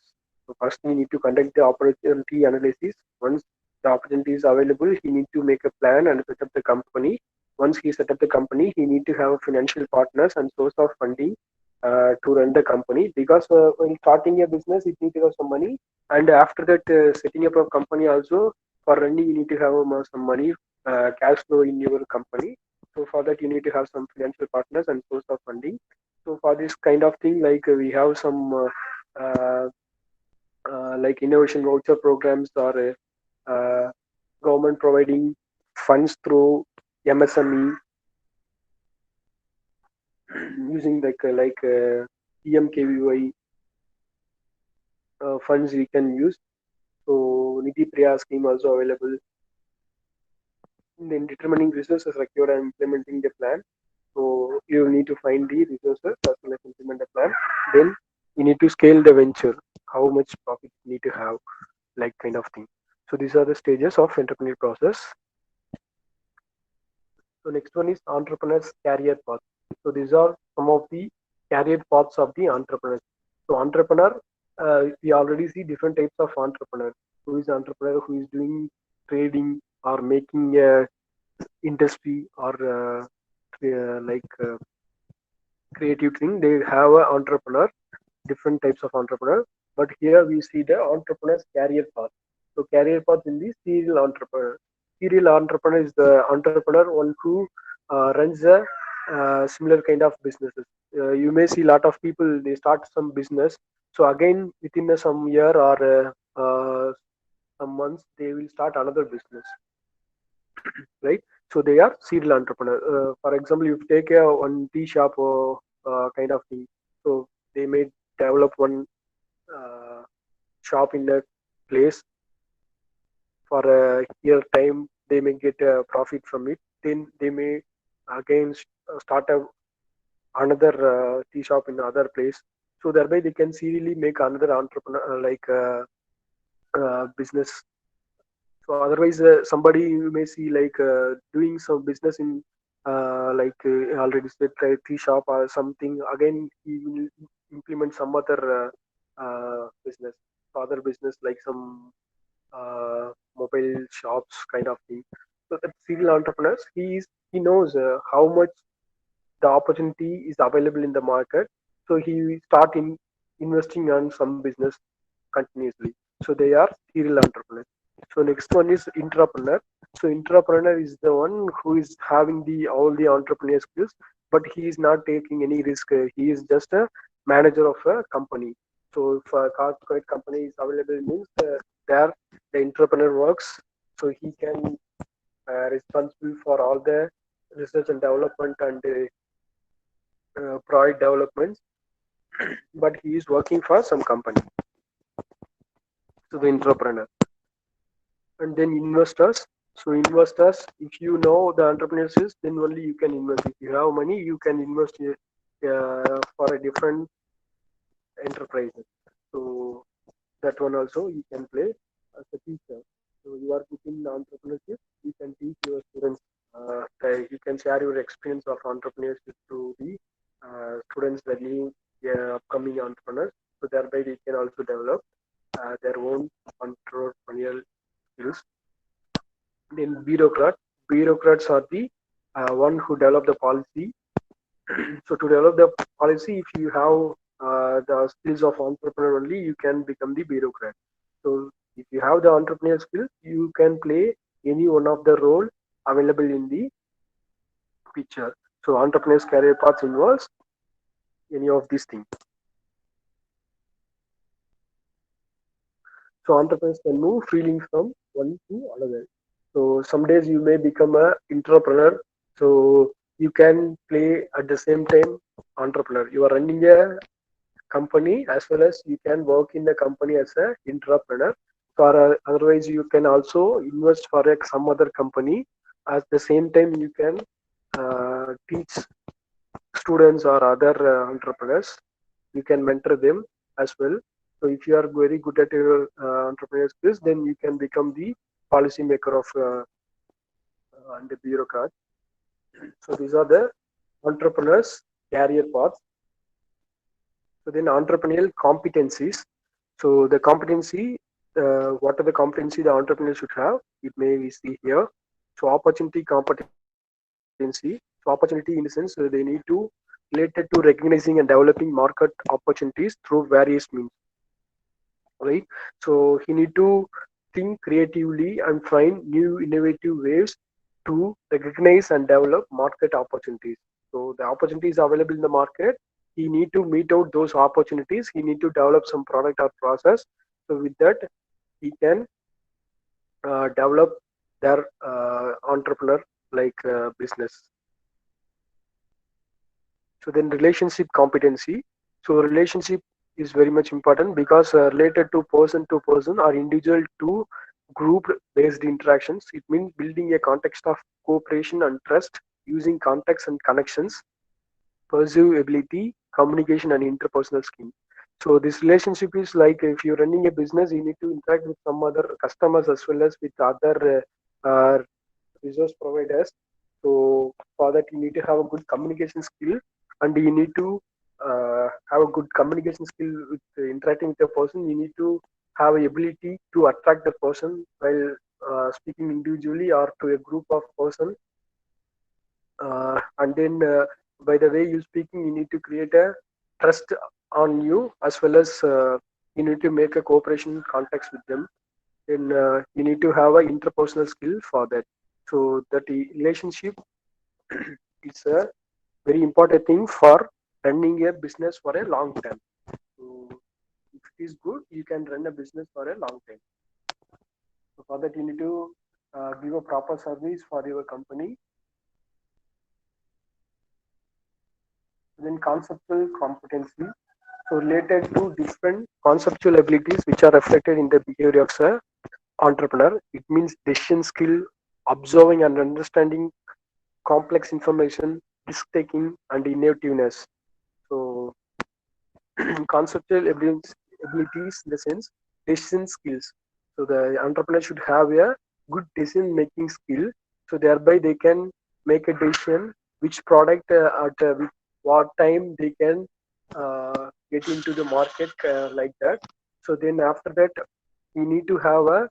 So first we need to conduct the opportunity analysis. Once the opportunity is available, he need to make a plan and set up the company. Once he set up the company, he need to have financial partners and source of funding to run the company, because when starting a business it need to have some money, and after that setting up a company also, for running you need to have some money, cash flow in your company. So for that you need to have some financial partners and source of funding. So for this kind of thing, like we have some like innovation voucher programs, or government providing funds through MSME, using PMKVY funds we can use. So Niti Priya scheme also available. Then determining resources required and implementing the plan. So you need to find the resources as well as implement the plan. Then you need to scale the venture, how much profit you need to have, like kind of thing. So these are the stages of entrepreneurial process. So next one is entrepreneur's career path. So these are some of the career paths of the entrepreneur. So entrepreneur, we already see different types of entrepreneur. Who is entrepreneur who is doing trading or making a industry, or creative thing. They have an entrepreneur, different types of entrepreneur. But here we see the entrepreneur's career path. So career path in the serial entrepreneur. Serial entrepreneur is the entrepreneur one who runs a similar kind of businesses. You may see a lot of people they start some business. So again, within some year or some months, they will start another business, right? So they are serial entrepreneur. For example, you take a one tea shop or kind of thing. So they may develop one uh, shop in a place for a year time. They may get a profit from it. Then they may again start another tea shop in another place. So thereby they can serially make another entrepreneur business. So otherwise, somebody you may see doing some business in already said tea shop or something. Again, he will implement some other business, other business like some mobile shops kind of thing. So that serial entrepreneurs, he knows how much the opportunity is available in the market. So he start in investing on some business continuously. So they are serial entrepreneurs. So next one is entrepreneur. So entrepreneur is the one who is having the all the entrepreneur skills, but he is not taking any risk. He is just a manager of a company. So if a corporate company is available means there the entrepreneur works. So he can responsible for all the research and development and product development, but he is working for some company. So the entrepreneur. And then investors. So investors, if you know the entrepreneurs, then only you can invest. If you have money, you can invest for a different enterprises. So that one also you can play as a teacher. So you are putting entrepreneurship. You can teach your students. You can share your experience of entrepreneurship to the students, the new upcoming entrepreneurs. So thereby they can also develop their own entrepreneurial skills. Then bureaucrats are the one who develop the policy. So to develop the policy, if you have the skills of entrepreneur only, you can become the bureaucrat. So if you have the entrepreneur skills, you can play any one of the role available in the picture. So entrepreneur's career paths involves any of these things. So entrepreneurs can move freely from one to another. So some days you may become a entrepreneur. So you can play at the same time entrepreneur. You are running a company as well as you can work in the company as a entrepreneur. For otherwise, you can also invest for some other company. At the same time, you can teach students or other entrepreneurs. You can mentor them as well. So if you are very good at your entrepreneur skills, then you can become the policy maker of and the bureaucrat. So these are the entrepreneurs career paths. So then entrepreneurial competencies. So the competency, what are the competency the entrepreneur should have? It may we see here. So opportunity competency. So opportunity in the sense they need to related to recognizing and developing market opportunities through various means, right? So he need to think creatively and find new innovative ways to recognize and develop market opportunities. So the opportunities available in the market, he need to meet out those opportunities. He need to develop some product or process. So with that, he can develop their entrepreneur business. So then relationship competency. So relationship is very much important because related to person or individual to group based interactions. It means building a context of cooperation and trust using context and connections, persuasive ability, communication and interpersonal skills. So this relationship is like if you're running a business, you need to interact with some other customers as well as with other resource providers. So for that, you need to have a good communication skill, and you need to have a good communication skill with interacting with a person. You need to have a ability to attract the person while speaking individually or to a group of person. And then by the way you speaking, you need to create a trust on you as well as you need to make a cooperation context with them. Then you need to have an interpersonal skill for that. So that the relationship is a very important thing for running a business for a long term. So if it is good, you can run a business for a long time. So for that, you need to give a proper service for your company. Then conceptual competency, so related to different conceptual abilities which are reflected in the behavior of a entrepreneur. It means decision skill, observing and understanding complex information, risk taking, and innovativeness. So conceptual abilities in the sense decision skills. So the entrepreneur should have a good decision making skill. So thereby they can make a decision which product at what time they can get into the market like that. So then after that, we need to have a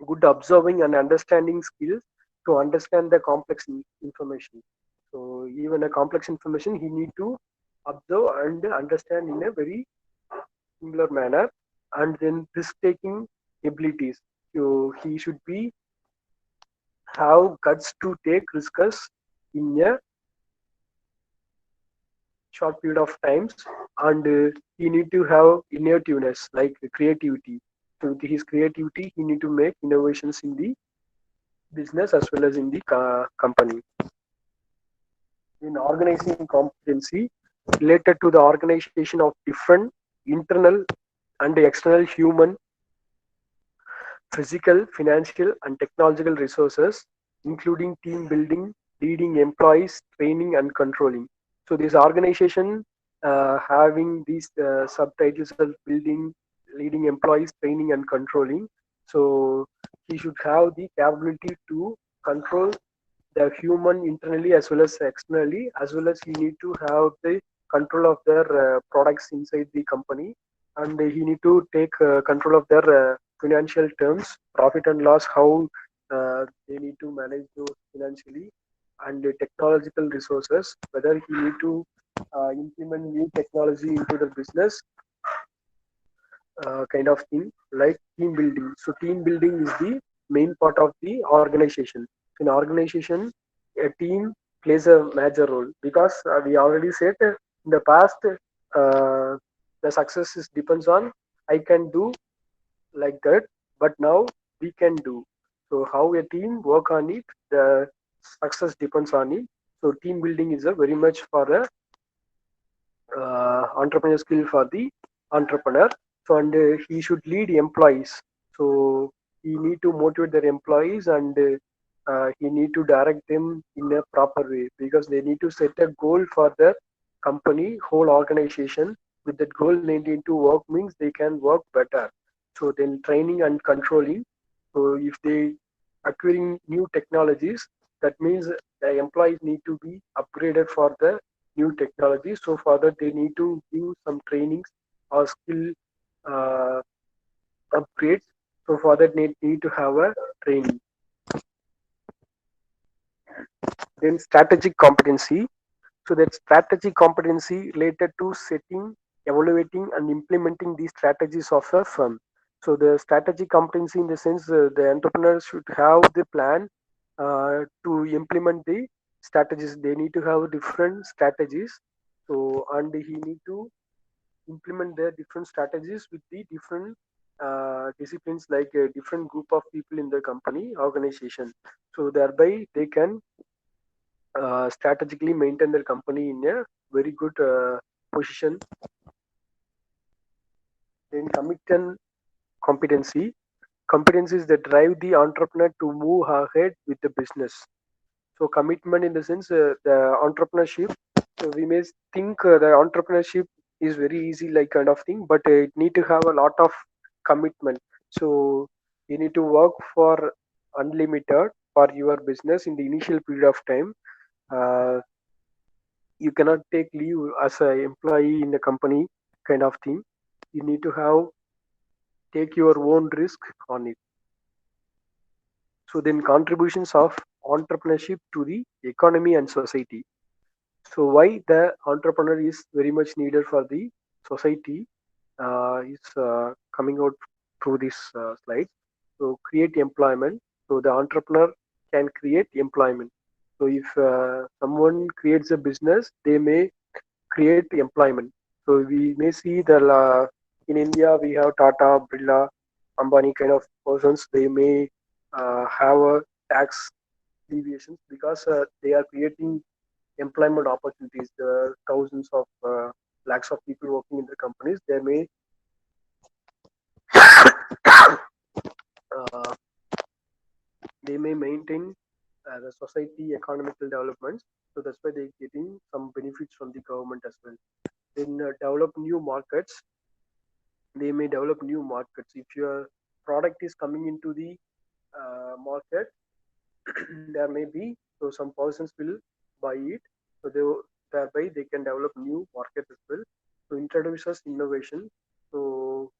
good observing and understanding skills to understand the complex information. So even a complex information, he need to observe and understand in a very similar manner. And then risk taking abilities. So he should be have guts to take risks in a short period of times, and he need to have innovativeness like creativity. So with his creativity, he need to make innovations in the business as well as in the company. In organizing competency related to the organization of different internal and external human, physical, financial, and technological resources, including team building, leading employees, training, and controlling. So, this organization having these subtitles of building, leading employees, training, and controlling. So, he should have the capability to control the human internally as well as externally, as well as he need to have the control of their products inside the company, and he need to take control of their financial terms, profit and loss, how they need to manage those financially, and the technological resources, whether he need to implement new technology into the business, kind of thing, like team building. So team building is the main part of the organization. In organization, a team plays a major role because we already said in the past, the success is depends on I can do like that, but now we can do. So how a team work on it, the success depends on it. So team building is a very much for a entrepreneur skill for the entrepreneur. So and he should lead employees. So he need to motivate their employees, and he need to direct them in a proper way, because they need to set a goal for their company whole organization. With that goal they need to work means they can work better. So then training and controlling. So if they acquiring new technologies, that means the employees need to be upgraded for the new technology. So for that, they need to give some trainings or skill uh, upgrades. So for that, they need to have a training. Then strategic competency. So that strategic competency related to setting, evaluating, and implementing these strategies of a firm. So the strategic competency in the sense the entrepreneur should have the plan to implement the strategies. They need to have different strategies. So and he need to implement their different strategies with the different disciplines, like a different group of people in the company organization. So thereby they can strategically maintain their company in a very good position. Then competency. Competencies that drive the entrepreneur to move ahead with the business. So commitment in the sense the entrepreneurship. So we may think the entrepreneurship is very easy, like kind of thing, but it need to have a lot of commitment. So you need to work for unlimited for your business in the initial period of time. Uh, you cannot take leave as an employee in the company, kind of thing. You need to have take your own risk on it. So then contributions of entrepreneurship to the economy and society. So why the entrepreneur is very much needed for the society is coming out through this slide. So create employment. So the entrepreneur can create employment. So if someone creates a business, they may create employment. So we may see the in India we have Tata, Birla, Ambani kind of persons. They may have a tax deviations because they are creating employment opportunities. There are thousands of lakhs of people working in the companies. Uh, they may maintain the society economical developments. So that's why they're getting some benefits from the government as well. Then develop new markets. They may develop new markets. If your product is coming into the market, there may be so some persons will buy it. So thereby they can develop new markets as well. So introduces innovation. So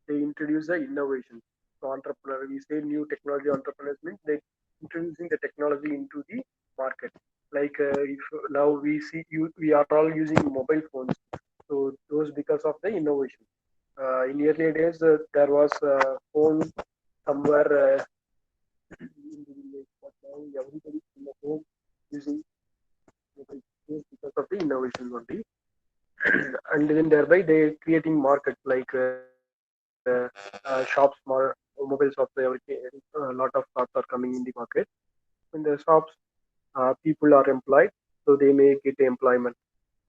they introduce the innovation. So entrepreneur, we say new technology entrepreneurs means they introducing the technology into the market. Like if now we are all using mobile phones. So those because of the innovation. In earlier days, there was a phone somewhere in the village, but now everybody in the home using mobile phones because of the innovation only. And then thereby they creating markets like shops, mobile shops. A lot of shops are coming in the market. In the shops, people are employed, so they may get employment.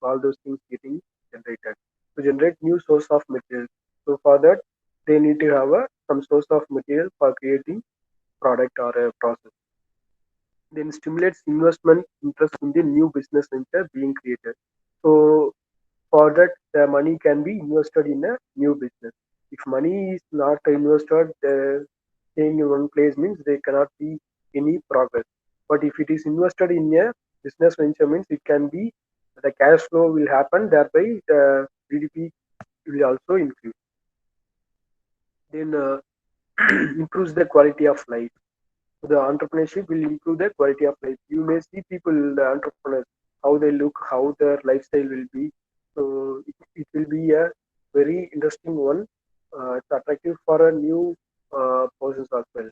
All those things getting generated to generate new source of material. So for that, they need to have some source of material for creating product or a process. Then stimulates investment interest in the new business venture being created. So for that, the money can be invested in a new business. If money is not invested, staying in one place means there cannot be any progress. But if it is invested in a business venture means it can be the cash flow will happen, thereby the GDP will also increase. Then improves the quality of life. The entrepreneurship will improve the quality of life. You may see people, the entrepreneurs, how they look, how their lifestyle will be. So it will be a very interesting one. It's attractive for a new persons as well.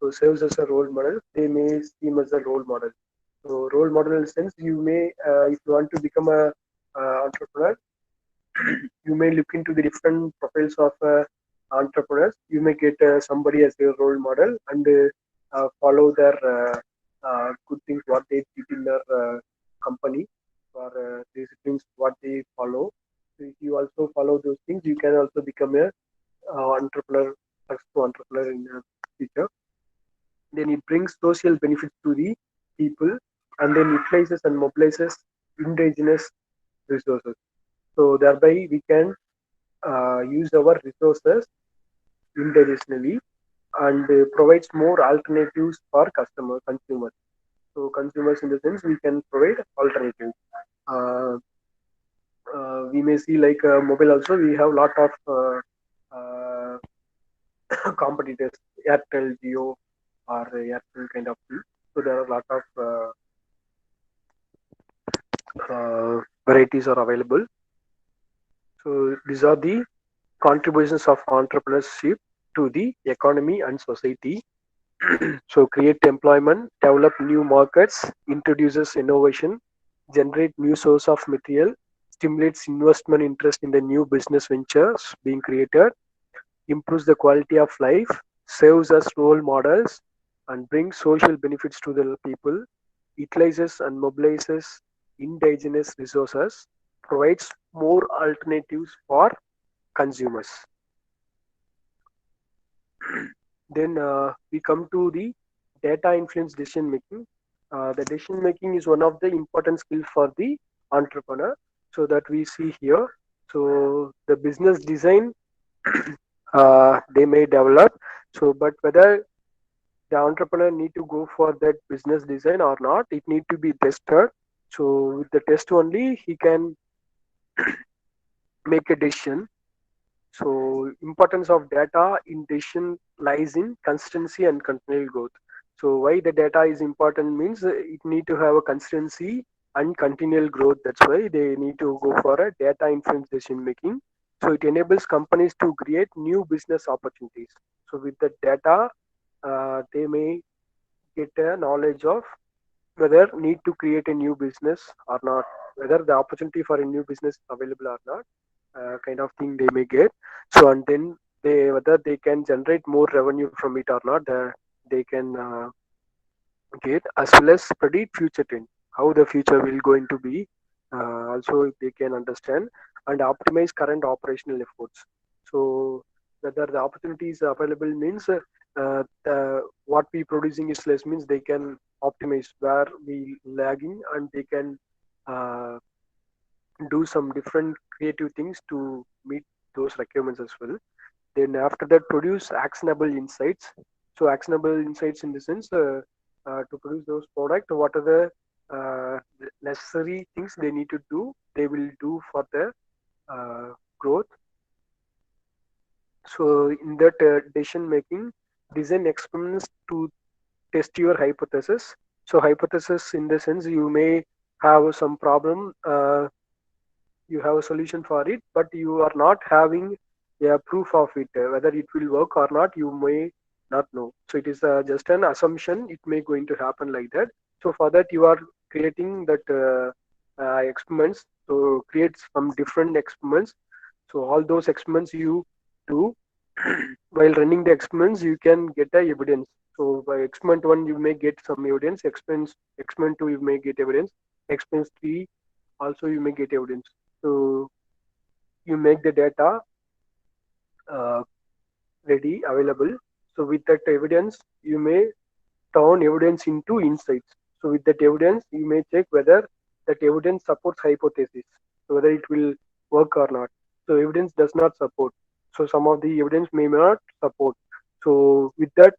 So serves as a role model. They may seem as a role model. So role model in the sense you may, if you want to become a entrepreneur, you may look into the different profiles of entrepreneurs. You may get somebody as a role model and follow their good things what they did in their company or disciplines what they follow. So if you also follow those things, you can also become a entrepreneur, successful entrepreneur in the future. Then it brings social benefits to the people and then utilizes and mobilizes indigenous resources. So thereby we can use our resources indigenously and provides more alternatives for consumers. So consumers in the sense we can provide alternatives. Uh, we may see like mobile also we have lot of competitors, Airtel, Jio, or Airtel kind of thing. So there are a lot of varieties are available. So these are the contributions of entrepreneurship to the economy and society. So create employment, develop new markets, introduces innovation, generate new source of material, stimulates investment interest in the new business ventures being created, improves the quality of life, serves as role models, and brings social benefits to the people, utilizes and mobilizes indigenous resources, provides more alternatives for consumers. Then we come to the data influence decision making. The decision making is one of the important skills for the entrepreneur. So that we see here. So the business design they may develop. So but whether the entrepreneur need to go for that business design or not, it need to be tested. So with the test only, he can make a decision. So importance of data in decision lies in consistency and continual growth. So why the data is important means it need to have a consistency and continual growth. That's why they need to go for a data influenced decision making. So it enables companies to create new business opportunities. So with the data, they may get a knowledge of whether need to create a new business or not, whether the opportunity for a new business is available or not, kind of thing they may get. So and then they whether they can generate more revenue from it or not, they can get, as well as predict future trend, how the future will going to be. Also they can understand and optimize current operational efforts. So whether the opportunity is available means what we producing is less means they can optimize where we lagging, and they can uh, do some different creative things to meet those requirements as well. Then after that, produce actionable insights. So actionable insights in the sense, to produce those products, what are the necessary things they need to do, they will do for the growth. So in that decision making, design experiments to test your hypothesis. So hypothesis in the sense, you may have some problem, you have a solution for it, but you are not having a proof of it, whether it will work or not, you may not know. So it is just an assumption, it may going to happen like that. So for that you are creating that experiments, so create some different experiments. So all those experiments you do, while running the experiments you can get a evidence. So by experiment 1 you may get some evidence, experiment 2 you may get evidence, experiment 3 also you may get evidence. So you make the data uh, ready, available. So with that evidence, you may turn evidence into insights. So with that evidence, you may check whether that evidence supports hypothesis, so whether it will work or not. So evidence does not support. So some of the evidence may not support. So with that,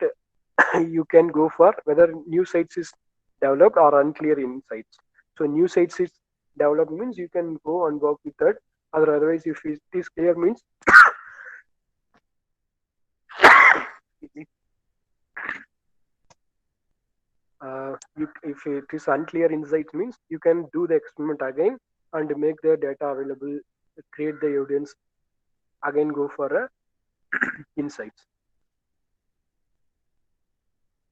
you can go for whether new sites is developed or unclear insights. So new sites is developed means you can go and work with that. Otherwise, if it is clear means if it is unclear insight means you can do the experiment again and make the data available, create the evidence, again go for a insights.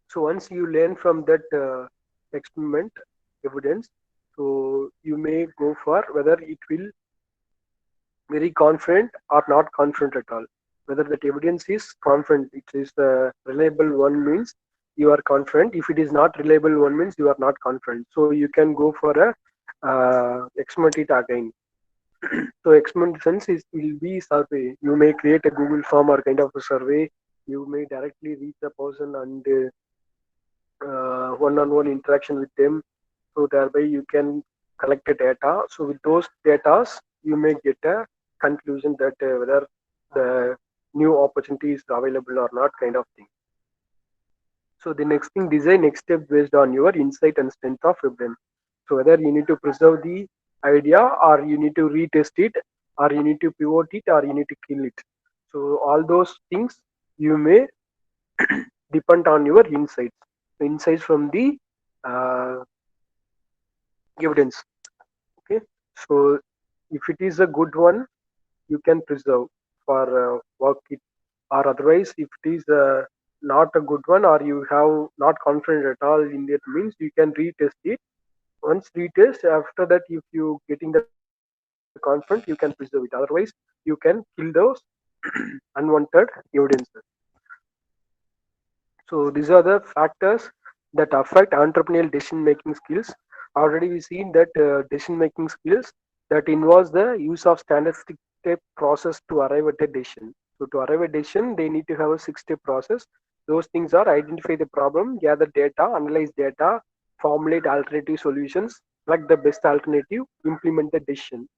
So once you learn from that experiment evidence, so you may go for whether it will very confident or not confident at all. Whether that evidence is confident, it is the reliable one means you are confident. If it is not reliable one means you are not confident. So you can go for a experiment it again. So experiment sense is will be survey. You may create a Google form or kind of a survey. You may directly reach the person and one-on-one interaction with them. So thereby you can collect the data. So with those data, you may get a conclusion that whether the new opportunity is available or not, kind of thing. So the next thing, design next step based on your insight and strength of evidence. So whether you need to preserve the idea or you need to retest it or you need to pivot it or you need to kill it. So all those things you may depend on your insights. Insights from the uh, evidence. Okay. So if it is a good one, you can preserve for work it, or otherwise if it is not a good one or you have not confident at all in it means you can retest it. Once retest, after that if you getting the confident you can preserve it, otherwise you can kill those unwanted evidences. So these are the factors that affect entrepreneurial decision making skills. Already we seen that decision making skills that involves the use of standard step process to arrive at a decision. So to arrive at a decision, they need to have a 6-step process. Those things are identify the problem, gather data, analyze data, formulate alternative solutions, select the best alternative, implement the decision.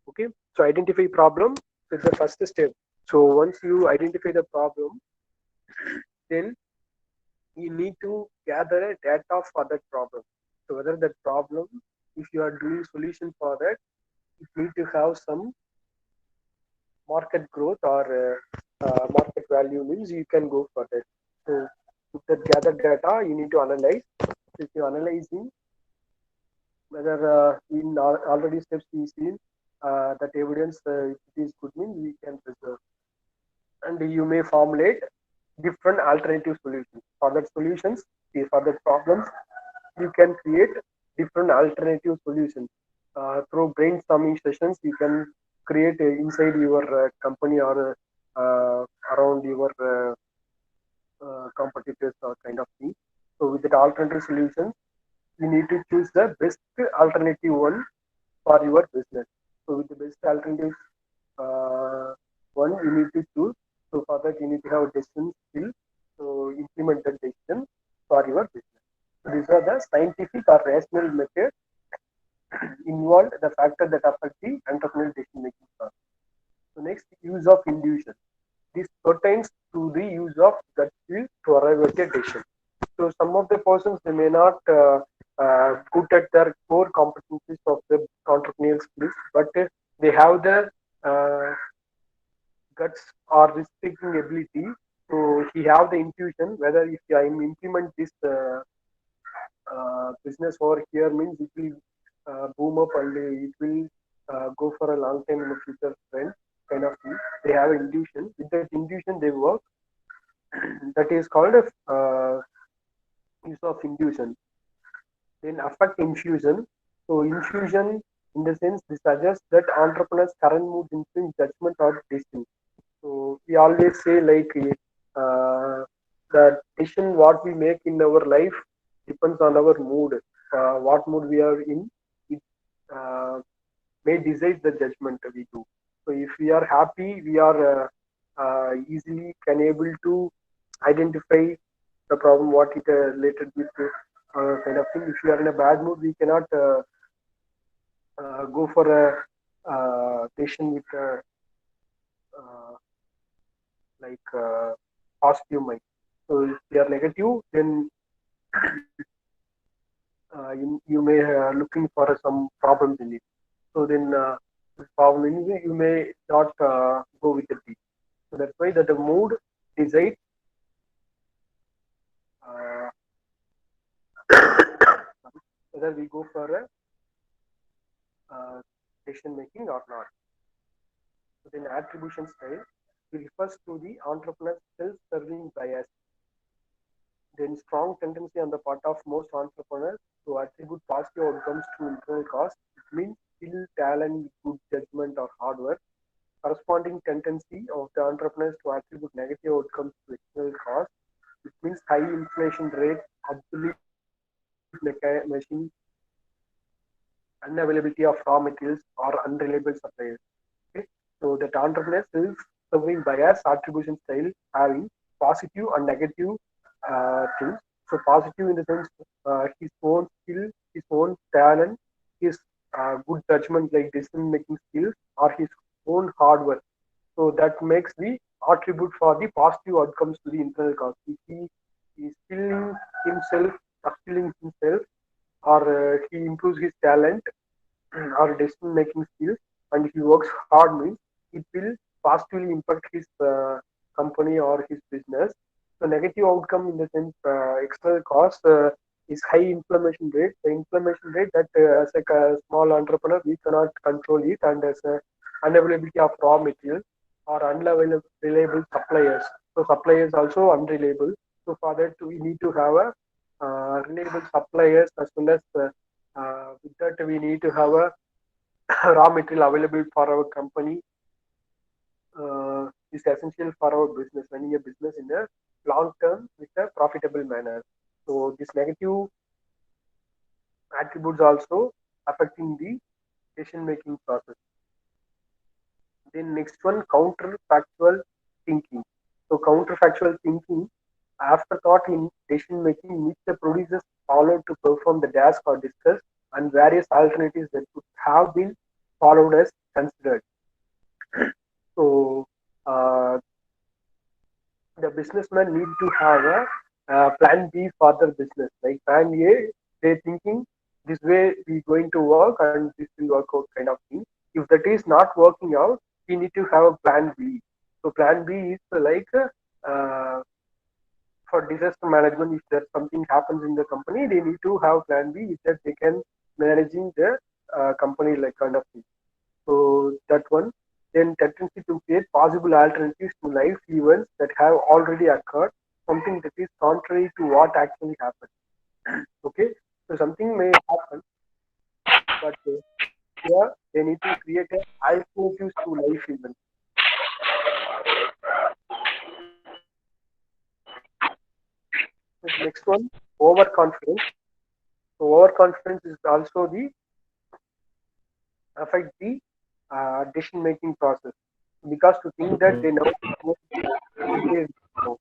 Okay, so identify problem is the first step. So once you identify the problem, then you need to gather a data for that problem. So whether that problem, if you are doing solution for that, it need to have some market growth or market value means you can go for that. So with that gathered data, you need to analyze. If you're analyzing whether in already steps we seen that evidence, if it is good means we can preserve. And you may formulate different alternative solutions for that solutions, for that problems. you can create different alternative solutions. Through brainstorming sessions, you can create inside your company or around your competitors or kind of thing. So with that alternative solutions, you need to choose the best alternative one for your business. So with the best alternative one, you need to choose. So for that, you need to have decision skill to implement that decision for your business. So these are the scientific or rational methods involved, the factors that affect the entrepreneurial decision making process. So next, use of intuition. This pertains to the use of gut feel to arrive at a decision. So some of the persons they may not good at their core competencies of the entrepreneurial skills, but they have the uh, guts or risk taking ability. So he have the intuition whether if I implement this business over here means it will boom up and it will go for a long time in the future trend kind of thing. They have intuition. With that intuition, they work. That is called a use of intuition. Then affect infusion. So infusion in the sense this suggests that entrepreneurs current mood influence judgment or decision. So we always say like the decision what we make in our life depends on our mood. What mood we are in, it uh, may decide the judgment we do. So if we are happy, we are easily can able to identify the problem what it related with kind of thing. If you are in a bad mood, we cannot go for a patient with uh, like positive mind. So if you are negative, then you may looking for some problems in it. So then problem in it, you may not go with the peak. So that's why that the mood decides uh, whether we go for a decision making or not. So then attribution style refers to the entrepreneur's self-serving bias. Then strong tendency on the part of most entrepreneurs to attribute positive outcomes to internal costs. It means skill, talent, good judgment, or hard work. Corresponding tendency of the entrepreneurs to attribute negative outcomes to external costs. It means high inflation rate, obsolete machine, unavailability of raw materials, or unreliable suppliers. Okay? So that entrepreneurs self-serving bias attribution style having positive and negative things. So positive in the sense his own skill, his own talent, his good judgment like decision making skills, or his own hard work. So that makes the attribute for the positive outcomes to the internal cost. If he is skilling himself, upskilling himself, or he improves his talent or decision making skills, and he works hard means it will positively impact his company or his business. So negative outcome in the sense external cost is high inflammation rate. The inflammation rate that as a small entrepreneur we cannot control it, and as a unavailability of raw materials or unreliable suppliers. So suppliers also unreliable. So for that we need to have a reliable suppliers as well as with that we need to have a raw material available for our company is essential for our business, running a business in a long term with a profitable manner. So this negative attributes also affecting the decision making process. Then next one, counterfactual thinking. So counterfactual thinking, afterthought in decision making which the producers follow to perform the task or discuss and various alternatives that could have been followed as considered. So the businessman need to have a plan B for the business. Like plan A, they thinking this way we going to work and this will work out kind of thing. If that is not working out, we need to have a plan B. So plan B is like for disaster management. If there something happens in the company, they need to have plan B, is that they can managing the company like kind of thing. So that one. Then tendency to create possible alternatives to life events that have already occurred, something that is contrary to what actually happened. Okay. So something may happen, but here they need to create a alternatives to life event. This next one, overconfidence. So overconfidence is also the affect the decision making process because to think that they know what they know.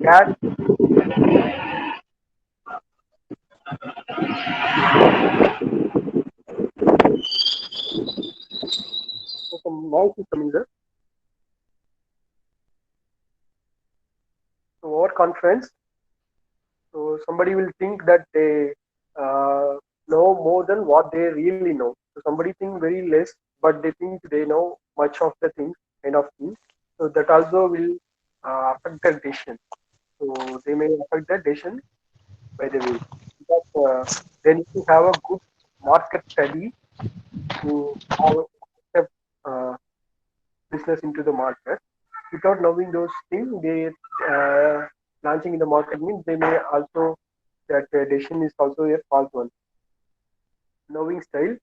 Cat, so some noise is coming there. So overconfidence. So somebody will think that they know more than what they really know. So somebody think very less, but they think they know much of the things, kind of thing. So that also will affect their decision. So they may affect their decision by the way. Because they need to have a good market study to have a uh, business into the market. Without knowing those things, they launching in the market means they may also that decision is also a false one. Knowing style,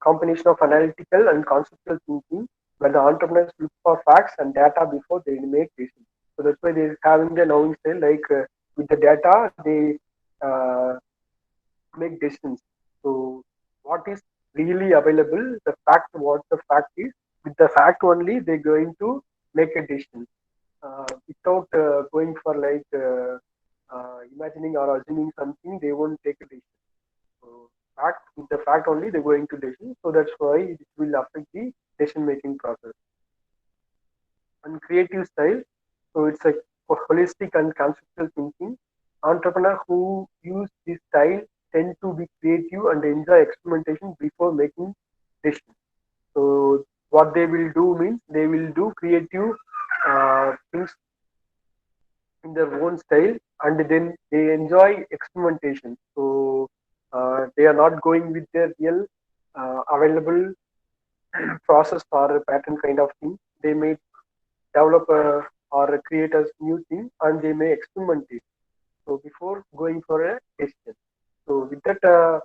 combination of analytical and conceptual thinking, where the entrepreneurs look for facts and data before they make decisions. So that's why they're having the knowing style. Like with the data, they uh, make decisions. So what is really available, the fact, what the fact is, with the fact only they're going to make a decision without going for like imagining or assuming something, they won't take a decision. So fact with the fact only they're going to decision. So that's why it will affect the decision making process. And creative style, so it's a holistic and conceptual thinking. Entrepreneurs who use this style tend to be creative and enjoy experimentation before making decisions. So what they will do means they will do creative things in their own style, and then they enjoy experimentation. So they are not going with their real available process or a pattern kind of thing. They may develop or create a new thing, and they may experiment it. So before going for a decision. So with that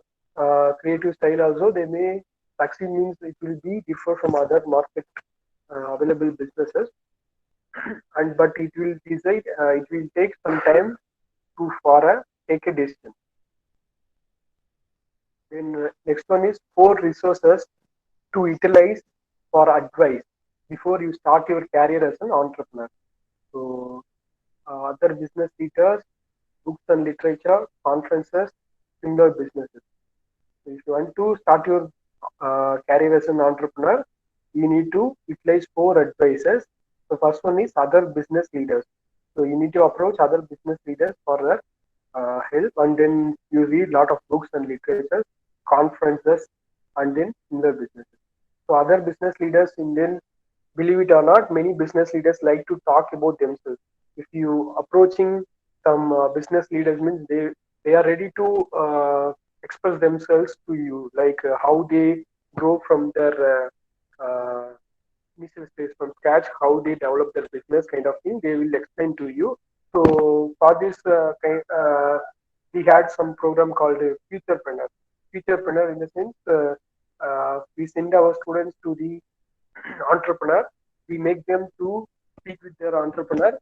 creative style also, they may succeed means it will be differ from other market available businesses, and but it will decide. It will take some time to for a take a decision. Then next one is four resources to utilize for advice before you start your career as an entrepreneur. So other business leaders, books and literature, conferences, similar businesses. So if you want to start your career as an entrepreneur, you need to utilize four advices. The first one is other business leaders. So you need to approach other business leaders for their help, and then you read a lot of books and literature, conferences, and then similar businesses. So other business leaders, Indian, believe it or not, many business leaders like to talk about themselves. If you approaching some business leaders means they are ready to express themselves to you, like how they grow from their initial stage from scratch, how they develop their business kind of thing. They will explain to you. So for this we had some program called Futurepreneur. Futurepreneur in the sense we send our students to the entrepreneur. We make them to speak with their entrepreneur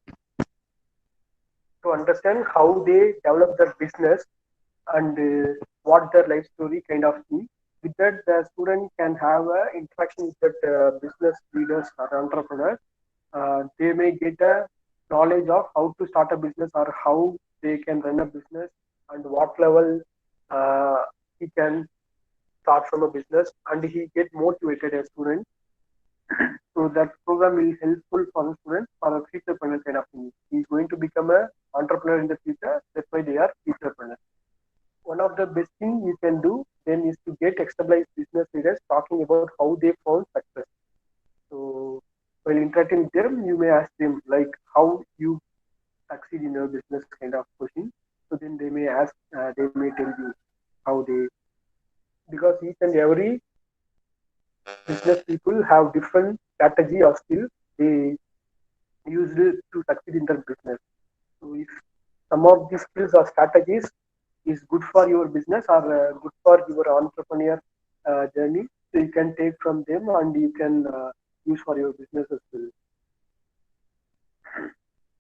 to understand how they develop their business and what their life story kind of thing. With that, the student can have a interaction with that business leaders or entrepreneur. They may get a knowledge of how to start a business or how they can run a business and what level uh, he can start from a business, and he get motivated as student. So that program will helpful for the students for a future kind of thing. He's going to become a entrepreneur in the future. That's why they are futurepreneurs. One of the best thing you can do then is to get established business leaders talking about how they found success. So while interacting with them, you may ask them like how you succeed in your business kind of question. So then they may ask, they may tell you how they, because each and every business people have different strategy or skills they use it to succeed in their business. some of these skills or strategies is good for your business or good for your entrepreneur journey. So you can take from them and you can use for your business as well.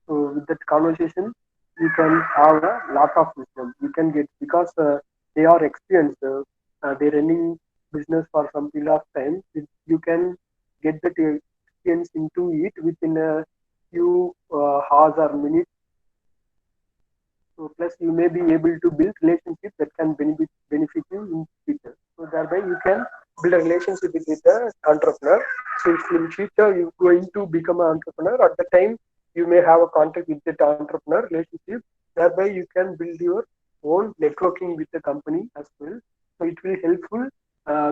So with that conversation, you can have a lot of wisdom. You can get because they are experienced. They're running business for some period of time. You can get that experience into it within a few hours or minutes. So plus you may be able to build relationships that can benefit you in future. So thereby you can build a relationship with the entrepreneur. So if in future you're going to become an entrepreneur, at the time you may have a contact with that entrepreneur relationship. Thereby you can build your own networking with the company as well. So it will helpful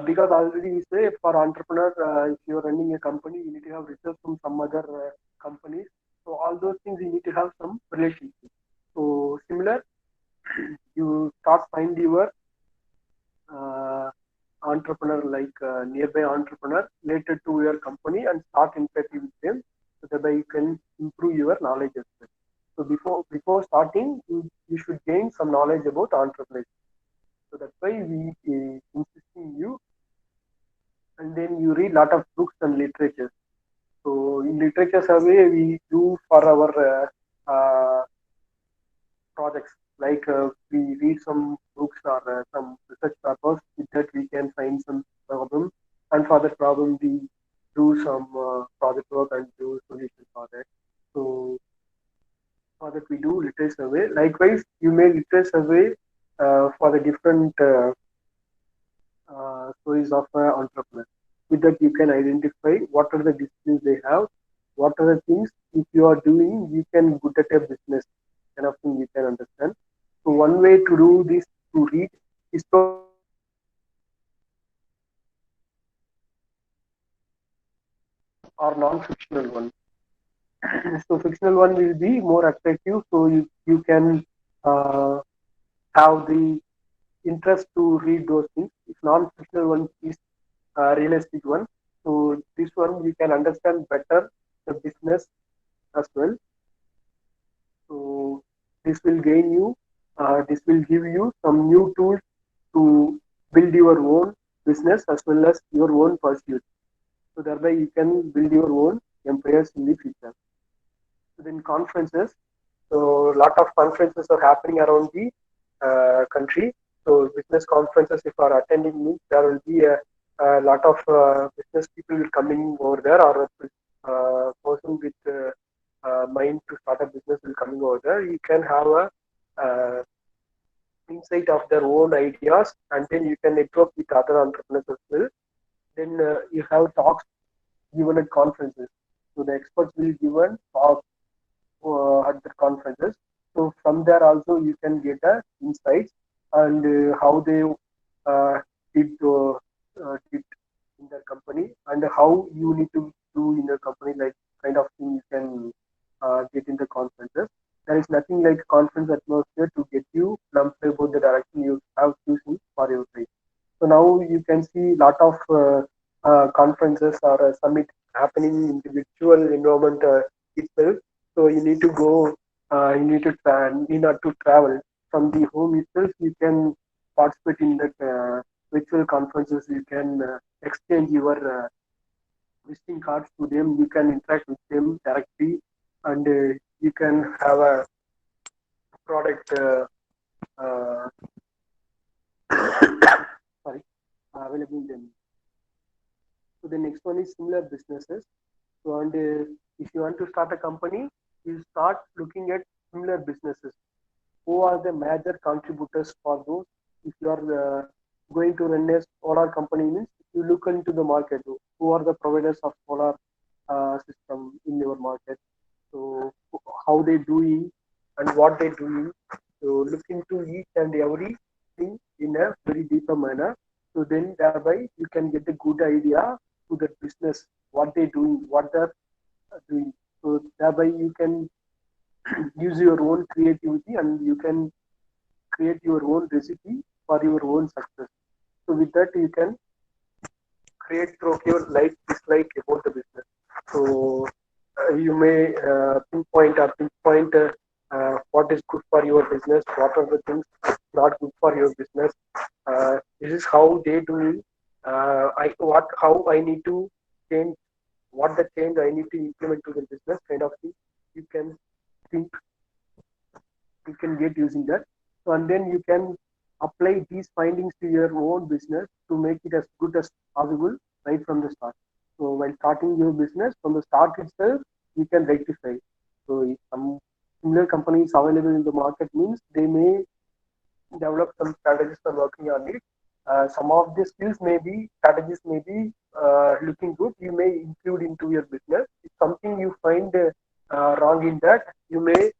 because already we say for entrepreneur, if you're running a company, you need to have research from some other companies. So all those things you need to have some relationship. So similar, you start find your uh, entrepreneur like nearby entrepreneur related to your company and start interacting with them so that you can improve your knowledge as well. So before starting, you should gain some knowledge about entrepreneurship. So that's why we insisting you, and then you read lot of books and literature. So in literature survey we do for our projects. Like we read some books or some research papers. With that, we can find some problem, and for that problem, we do some project work and do solution for that. So for that, we do literature survey. Likewise, you may literature survey for the different stories of entrepreneurs. With that, you can identify what are the disciplines they have, what are the things if you are doing, you can good at a business. Kind of thing you can understand. So one way to do this to read is from or non-fictional one. So fictional one will be more attractive. So you can uh, have the interest to read those things. If non-fictional one is realistic one, so this one you can understand better the business as well. So this will gain you. This will give you some new tools to build your own business as well as your own pursuit. So thereby you can build your own empires in the future. So then conferences. So a lot of conferences are happening around the country. So business conferences, if are attending means there will be a lot of business people will coming over there, or a person with mind to start a business will coming over there. You can have a insight of their own ideas, and then you can network with other entrepreneurs as well. Then you have talks given at conferences. So the experts will given talk at the conferences. So from there also you can get insights and how they did in their company and how you need to do in your company, like kind of thing you can get in the conferences. There is nothing like conference atmosphere to get you plump about the direction you have chosen for your life. So now you can see lot of conferences or summit happening in the virtual environment itself. So you need to go, need not to travel from the home itself. You can participate in that virtual conferences. You can exchange your visiting cards to them. You can interact with them directly, and you can have a product. Uh, sorry, available in them. So the next one is similar businesses. So and if you want to start a company, you start looking at similar businesses. Who are the major contributors for those? If you are going to run a solar company, means you look into the market. Who are the providers of solar system in your market? So how they doing and what they doing. So look into each and every thing in a very deeper manner. So then thereby you can get a good idea to the business, what they doing, what they're doing. So thereby you can use your own creativity and you can create your own recipe for your own success. So with that you can create through your like dislike about the business. So you may pinpoint what is good for your business, what are the things not good for your business. This is how they do. How I need to change, what the change I need to implement to the business kind of thing. You can think, you can get using that. So, and then you can apply these findings to your own business to make it as good as possible right from the start. So while starting your business from the start itself, you can rectify. So if some similar companies available in the market means they may develop some strategies for working on it. Some of the skills may be strategies may be looking good. You may include into your business. If something you find wrong in that, you may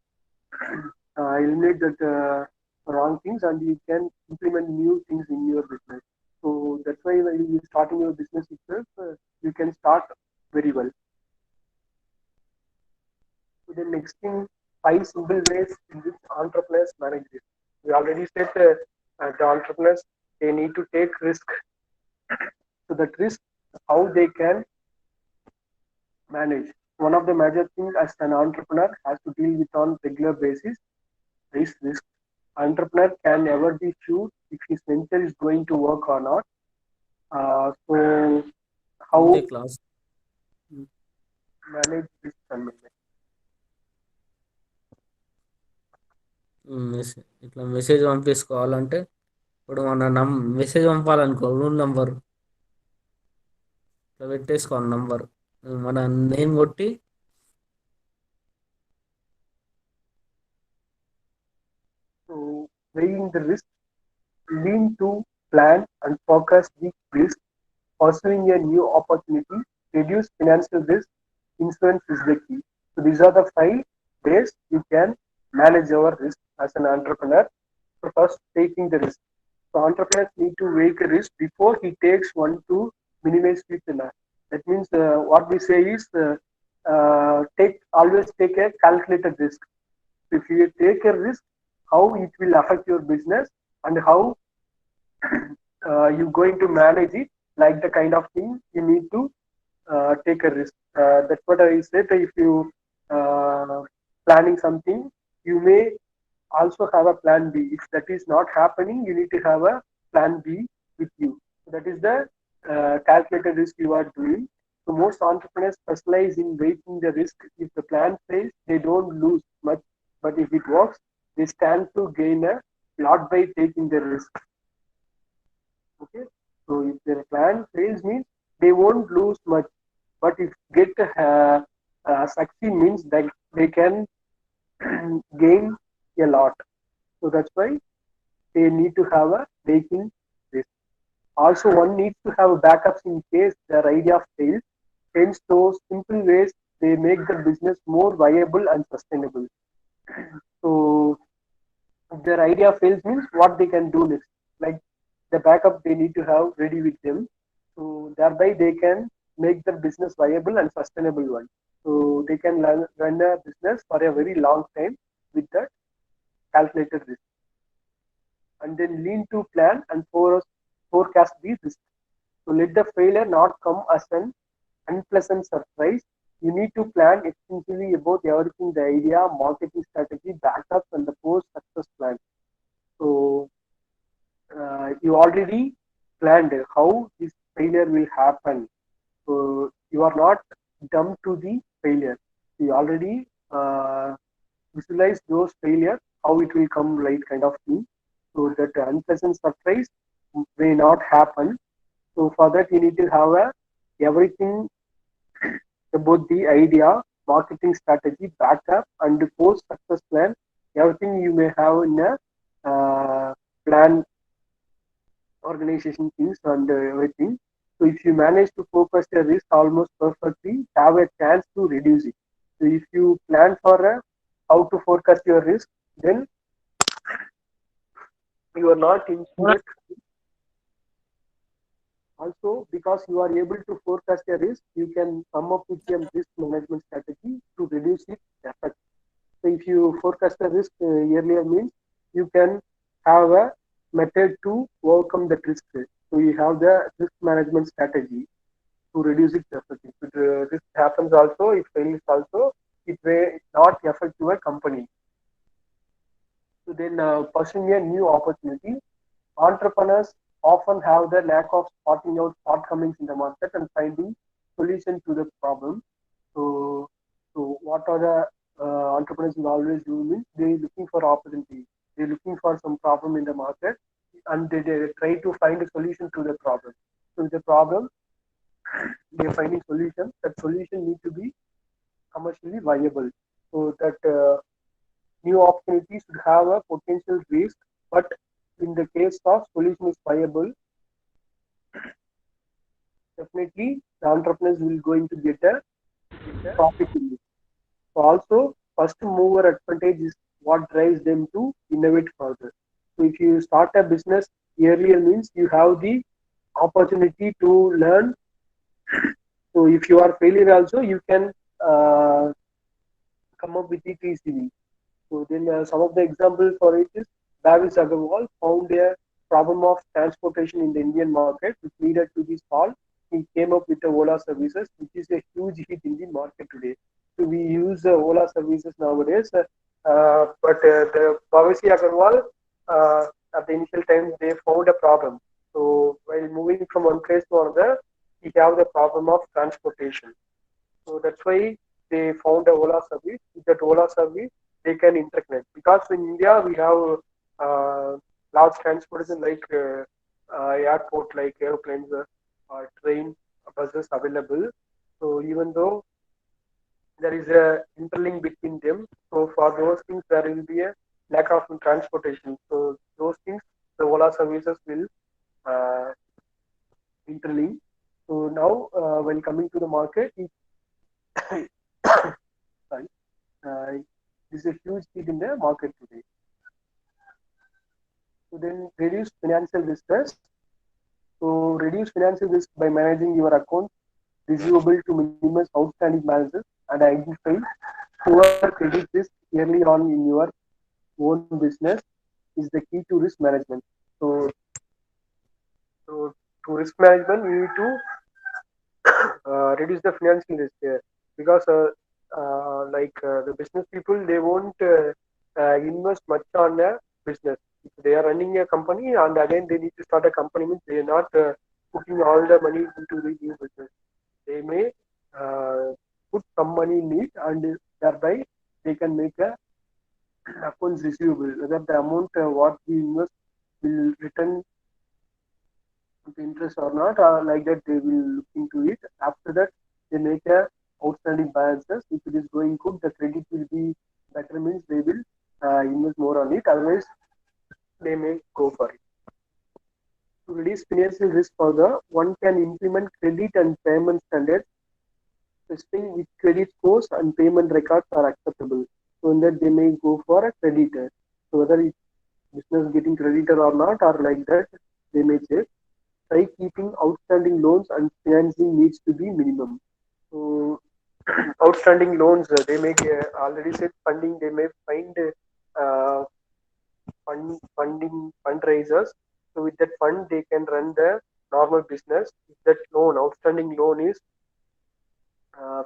eliminate that wrong things and you can implement new things in your business. So that's why when you starting your business itself, you can start very well. So the next thing, 5 simple ways in which entrepreneurs manage risk. We already said the entrepreneurs, they need to take risk. So that risk, how they can manage. One of the major things as an entrepreneur has to deal with on regular basis is risk. Entrepreneur can never be sure if his venture is going to work or not. So ఉంటే how class manage risk and management? ఇట్లా message పంపించుకోవాలంటే ఇప్పుడు మన message పంపాలనుకో room number ఇట్లా పెట్టేసుకోవాలి number మన name కొట్టి So weighing the risk, lean to plan and focus the risk, pursuing a new opportunity, reduce financial risk, insurance is the key. So these are the 5 ways you can manage your risk as an entrepreneur. So first, taking the risk. So entrepreneurs need to take a risk before he takes one to minimize future loss. That means what we say is always take a calculated risk. If you take a risk, how it will affect your business and how you're going to manage it, like the kind of thing you need to take a risk. That's what I said. If you planning something, you may also have a plan B. If that is not happening, you need to have a plan B with you. So that is the calculated risk you are doing. So most entrepreneurs specialize in weighting the risk. If the plan fails, they don't lose much, but if it works, they stand to gain a lot by taking the risk. Okay, so if their plan fails means they won't lose much, but if get succeed means that they can gain a lot. So that's why they need to have a taking risk. Also, one needs to have backups in case their idea fails. Hence, those simple ways they make the business more viable and sustainable. So if their idea fails means what they can do next, like the backup they need to have ready with them. So thereby they can make the business viable and sustainable one. So they can run a business for a very long time with that calculated risk. And then lean to plan and forecast the risk. So let the failure not come as an unpleasant surprise. You need to plan extensively about everything, the idea, marketing strategy, backups, and the post-success plan. So you already planned how this failure will happen. So you are not dumb to the failure. You already visualize those failures, how it will come, right, kind of thing. So that unpleasant surprise may not happen. So for that, you need to have everything about the idea, marketing strategy, backup, and the post success plan. Everything you may have in a plan, organization things, and everything. So if you manage to focus your risk almost perfectly, have a chance to reduce it. So if you plan for how to forecast your risk, then you are not insured. Also, because you are able to forecast a risk, you can come up with a risk management strategy to reduce its effect. So if you forecast the risk earlier means you can have a method to overcome the risk. So you have the risk management strategy to reduce its effect. If the risk happens also, it fails also, it may not affect your company. So then pursuing a new opportunity. Entrepreneurs often have the lack of spotting out shortcomings in the market and finding solution to the problem. So, so what are the entrepreneurs will always do means they looking for opportunity. They're looking for some problem in the market and they try to find a solution to the problem. So the problem, they're finding solution. That solution need to be commercially viable. So that new opportunities should have a potential risk, but in the case of solution is viable, definitely the entrepreneurs will going to get a profit in it. So also, first mover advantage is what drives them to innovate further. So if you start a business earlier means you have the opportunity to learn. So if you are failure also, you can come up with it easily. So then some of the examples for it is Bhavish Agarwal found a problem of transportation in the Indian market which needed to be solved. He came up with the Ola services, which is a huge hit in the market today. So we use Ola services nowadays, but the Bhavish Agarwal at the initial times they found a problem. So while moving from one place to another, he have the problem of transportation. So that's why they found a Ola service. With that Ola service, they can interconnect. Because in India, we have large transportation like airport, like airplanes, train, buses available. So even though there is a interlink between them, so for those things there will be a lack of transportation. So those things, the Ola services will uh, interlink. So now, when coming to the market, sorry, uh, this is a huge hit in the market today. So then reduce financial distress. So reduce financial risk by managing your account receivable to minimize outstanding balances and identify poor credit risk early on in your own business is the key to risk management. So, so to risk management, we need to reduce the financial risk here because the business people they won't invest much on a business. If they are running a company and again they need to start a company means they are not putting all the money into the new business. They may put some money in it and thereby they can make a accounts receivable whether the amount what we invest will return the interest or not, like that they will look into it. After that, they make a outstanding balances. If it is going good, the credit will be better means they will invest more on it. Otherwise, they may go for it. To reduce financial risk further, one can implement credit and payment standards, specifying which credit scores and payment records are acceptable. So in that they may go for a creditor. So whether it's business getting creditor or not, or like that, they may check. Try keeping outstanding loans and financing needs to be minimum. So outstanding loans, they may already said funding. They may find uh, funding fundraisers. So with that fund, they can run the normal business. If that loan, outstanding loan is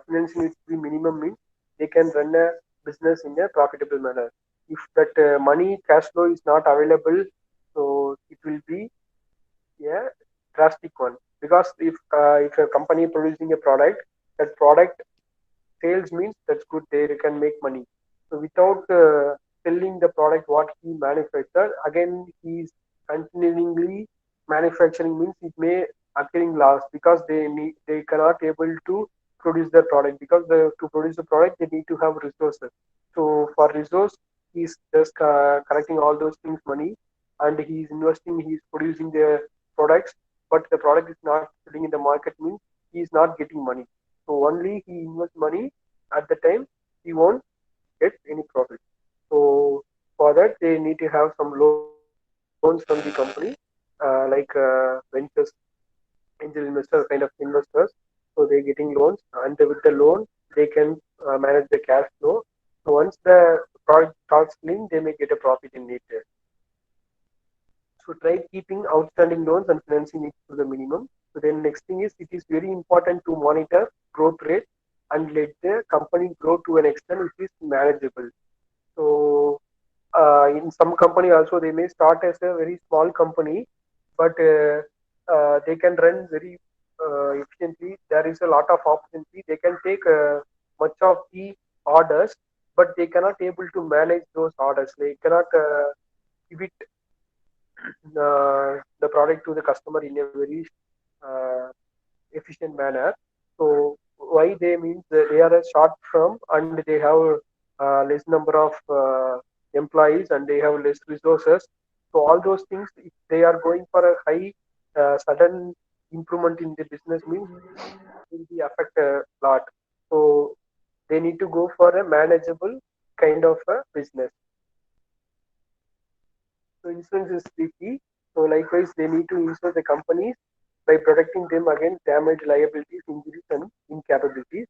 financing needs to be minimum means they can run a business in a profitable manner. If that money cash flow is not available, so it will be a drastic one because if a company producing a product, that product sales means that's good, they can make money. So without selling the product what he manufactured, again he is continually manufacturing means it may occurring loss because they cannot able to produce the product because to produce the product they need to have resources. So for resource he's just collecting all those things money and he's investing, he's producing the products, but the product is not selling in the market means he is not getting money. So only he invests money at the time he won't get any profit. So for that they need to have some loans from the company, ventures, angel investor kind of investors. So they're getting loans and with the loan they can manage the cash flow. So once the product starts selling, they may get a profit in it. So try keeping outstanding loans and financing it to the minimum. So then next thing is it is very important to monitor growth rate and let the company grow to an extent which is manageable. So in some company also they may start as a very small company, but they can run very efficiently. There is a lot of opportunity. They can take much of the orders, but they cannot able to manage those orders. They cannot give it the product to the customer in a very uh, efficient manner. So why they means that they are a short firm and they have less number of employees and they have less resources. So all those things, if they are going for a high sudden improvement in the business means will be affect a lot. So they need to go for a manageable kind of a business. So insurance is the key. So likewise, they need to insure the companies by protecting them against damage, liabilities, injuries, and incapabilities.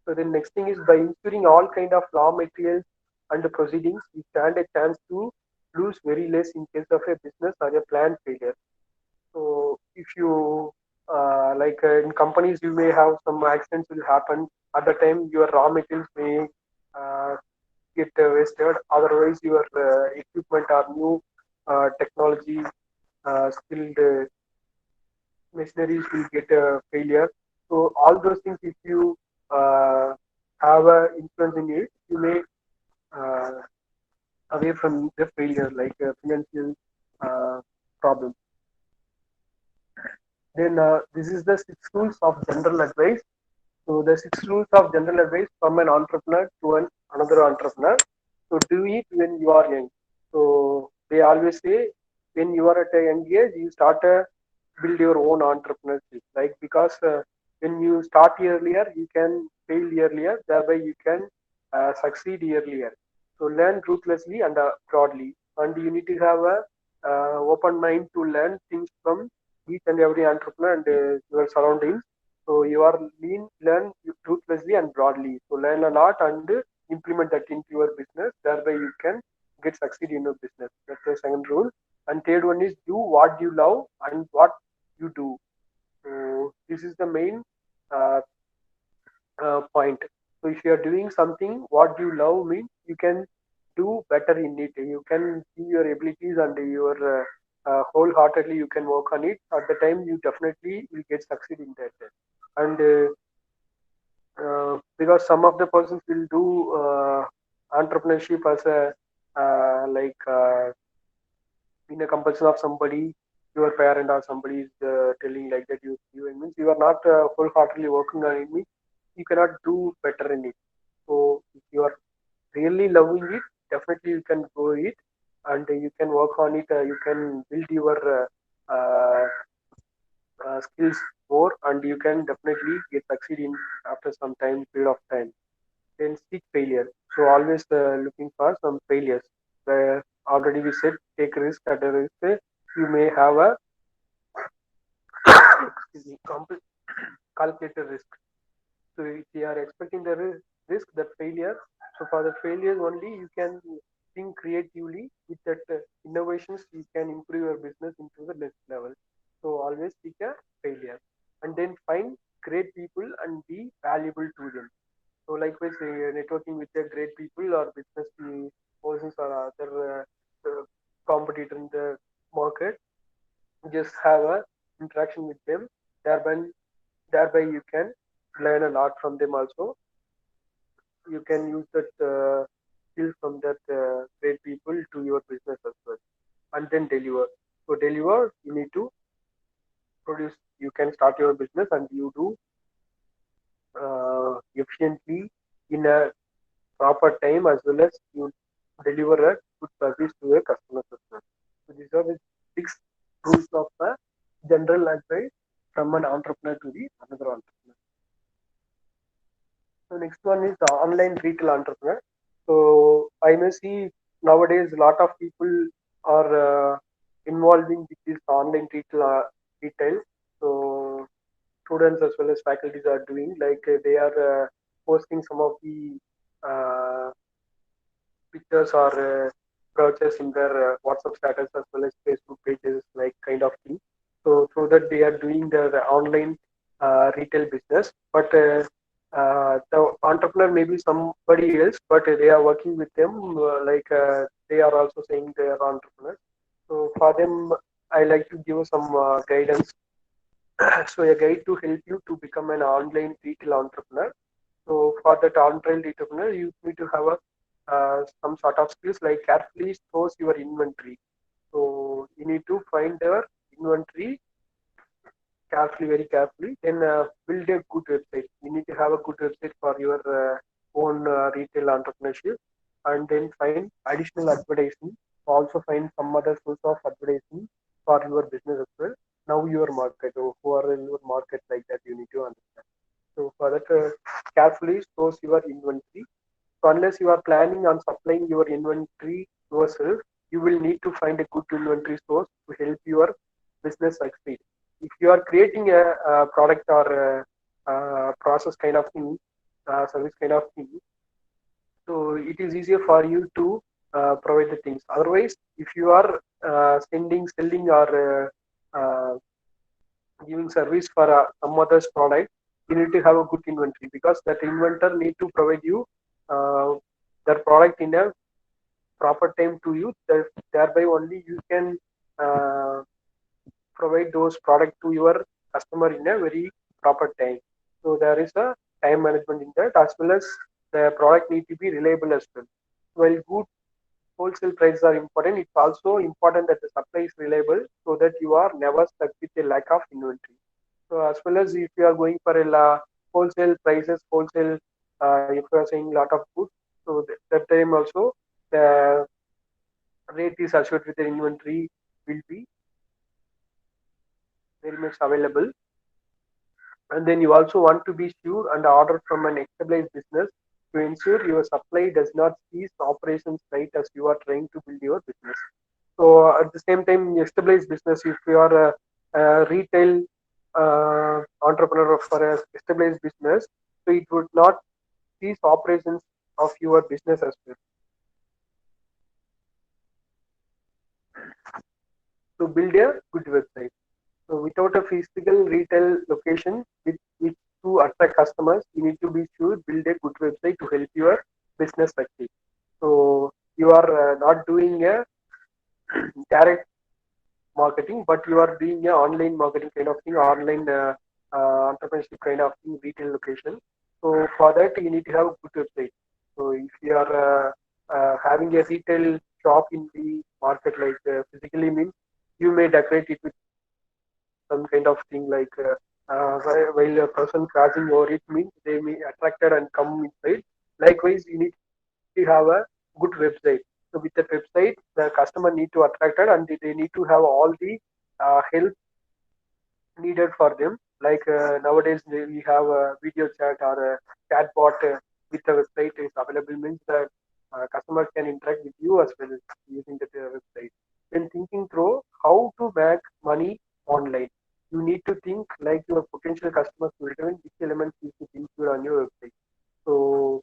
So the next thing is by insuring all kind of raw materials and the proceedings, we stand a chance to lose very less in case of a business or a plant failure. So if you in companies, you may have some accidents will happen. At the time, your raw materials may uh, get wasted. Otherwise, your equipment or new technology skilled machineries will get a failure. So all those things, if you uh, have a influence in it, you may uh, away from the failure, like financial problems. Then this is the 6 rules of general advice. So the 6 rules of general advice from an entrepreneur to another entrepreneur. So do it when you are young. So they always say when you are at a young age, you start to build your own entrepreneurship. Like because when you start earlier, you can fail earlier. Thereby you can succeed earlier. So learn ruthlessly and broadly, and you need to have a open mind to learn things from each and every entrepreneur and your surroundings. So you are learn ruthlessly and broadly. So learn a lot and implement that into your business. Thereby you can get succeed in your business. That's the second rule. And third one is do what you love and what you do. So this is the main uh, point. So if you are doing something what you love means you can do better in it. You can see your abilities and your wholeheartedly you can work on it. At the time you definitely will get succeed in that. And because some of the persons will do entrepreneurship as a in a compulsion of somebody, your parent or somebody is telling like that you it means you are not wholeheartedly working on it means you cannot do better in it. So if you are really loving it, definitely you can go it and you can work on it. You can build your skills more and you can definitely get succeed in after some time period of time. Then seek failure. So always looking for some failures. Already we said take risk at a risk. You may have a excuse me, calculated risk. So if you are expecting the risk that failure, so for the failures only you can think creatively with that innovations you can improve your business into the next level. So always seek a failure and then find great people and be valuable to them. So likewise, networking with the great people or business persons or other competitor in the market, just have a interaction with them. Thereby you can learn a lot from them also. You can use that skill from that great people to your business as well, and then deliver. So deliver, you need to produce. You can start your business and you do efficiently in a proper time as well as you deliver a good service to your customers as well. So these are the 6 rules of the general advice from an entrepreneur to the another entrepreneur. So next one is the online retail entrepreneur. So I may see nowadays a lot of people are involving with this online retail. So students as well as faculties are doing like they are posting some of the uh, pictures or brochures in their WhatsApp status as well as Facebook pages, like kind of thing. So through that they are doing their online retail business, but the entrepreneur may be somebody else, but they are working with them they are also saying they are entrepreneurs. So for them, I like to give some guidance. So a guide to help you to become an online retail entrepreneur. So for that online entrepreneur, you need to have some sort of skills like carefully source your inventory. So you need to find your inventory carefully, very carefully. Then build a good website. You need to have a good website for your own retail entrepreneurship, and then find additional advertising. Also find some other source of advertising for your business as well. Now your market, or who are in your market like that, you need to understand. So for that, carefully source your inventory. So unless you are planning on supplying your inventory yourself, you will need to find a good inventory source to help your business succeed. If you are creating a product or a process kind of thing, service kind of thing, so it is easier for you to provide the things. Otherwise, if you are selling, or giving service for some other's product, you need to have a good inventory, because that inventor need to provide you uh, their product in a proper time to you. Thereby only you can uh, provide those product to your customer in a very proper time. So there is a time management in that, as well as the product need to be reliable as well. While good wholesale prices are important, it's also important that the supply is reliable, so that you are never stuck with a lack of inventory. So as well as if you are going for a wholesale prices, wholesale, if you are saying lot of goods, so that time also the rate is assured with the inventory will be very much available. And then you also want to be sure and order from an established business to ensure your supply does not cease operations right as you are trying to build your business. So at the same time, established business, if you are a retail entrepreneur for a established business, so it would not cease operations of your business as well. To build a good website. So without a physical retail location with which to attract customers, you need to be sure build a good website to help your business succeed. So you are not doing a direct marketing, but you are doing a online marketing kind of thing, online entrepreneurship kind of thing, retail location. So for that, you need to have a good website. So if you are having a retail shop in the market, like physically means, you may decorate it with some kind of thing like while a person crossing over it means they may attracted and come inside. Likewise, you need to have a good website. So with that website, the customer need to attracted, and they need to have all the help needed for them. Like nowadays, we have a video chat or a chatbot with the website is available, means that customers can interact with you as well as using the website. When thinking through how to make money online, you need to think like your potential customers will determine which elements you should include on your website. So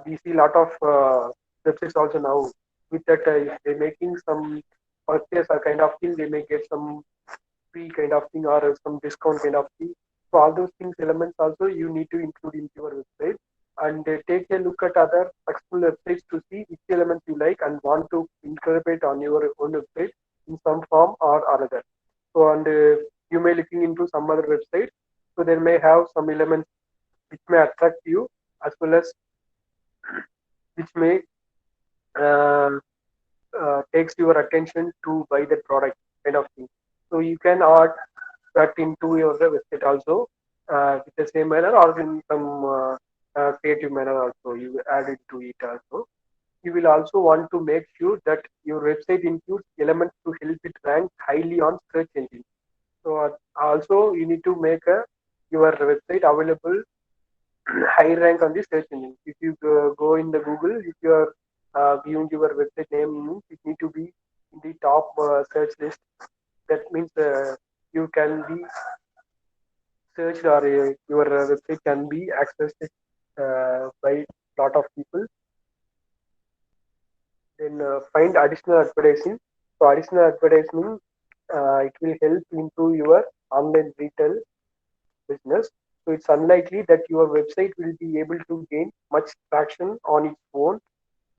we see a lot of websites also now with that if they're making some purchase or kind of thing, they may get some free kind of thing or some discount kind of thing. So all those things elements also you need to include into your website, and take a look at other successful websites to see which elements you like and want to incorporate on your own website in some form or another. So and you may looking into some other websites, so they may have some elements which may attract you, as well as which may uh, takes your attention to buy that product kind of thing. So you can add that into your website also with the same manner, or in some creative manner also. You add it to it also. You will also want to make sure that your website includes elements to help it rank highly on search engine. So also you need to make your website available high rank on the search engine. If you go in the Google, if you are viewing your website name, means it need to be in the top search list. That means you can be searched, or your website can be accessed by lot of people. Then find additional advertising. So additional advertising, it will help improve your online retail business. So it's unlikely that your website will be able to gain much traction on its own.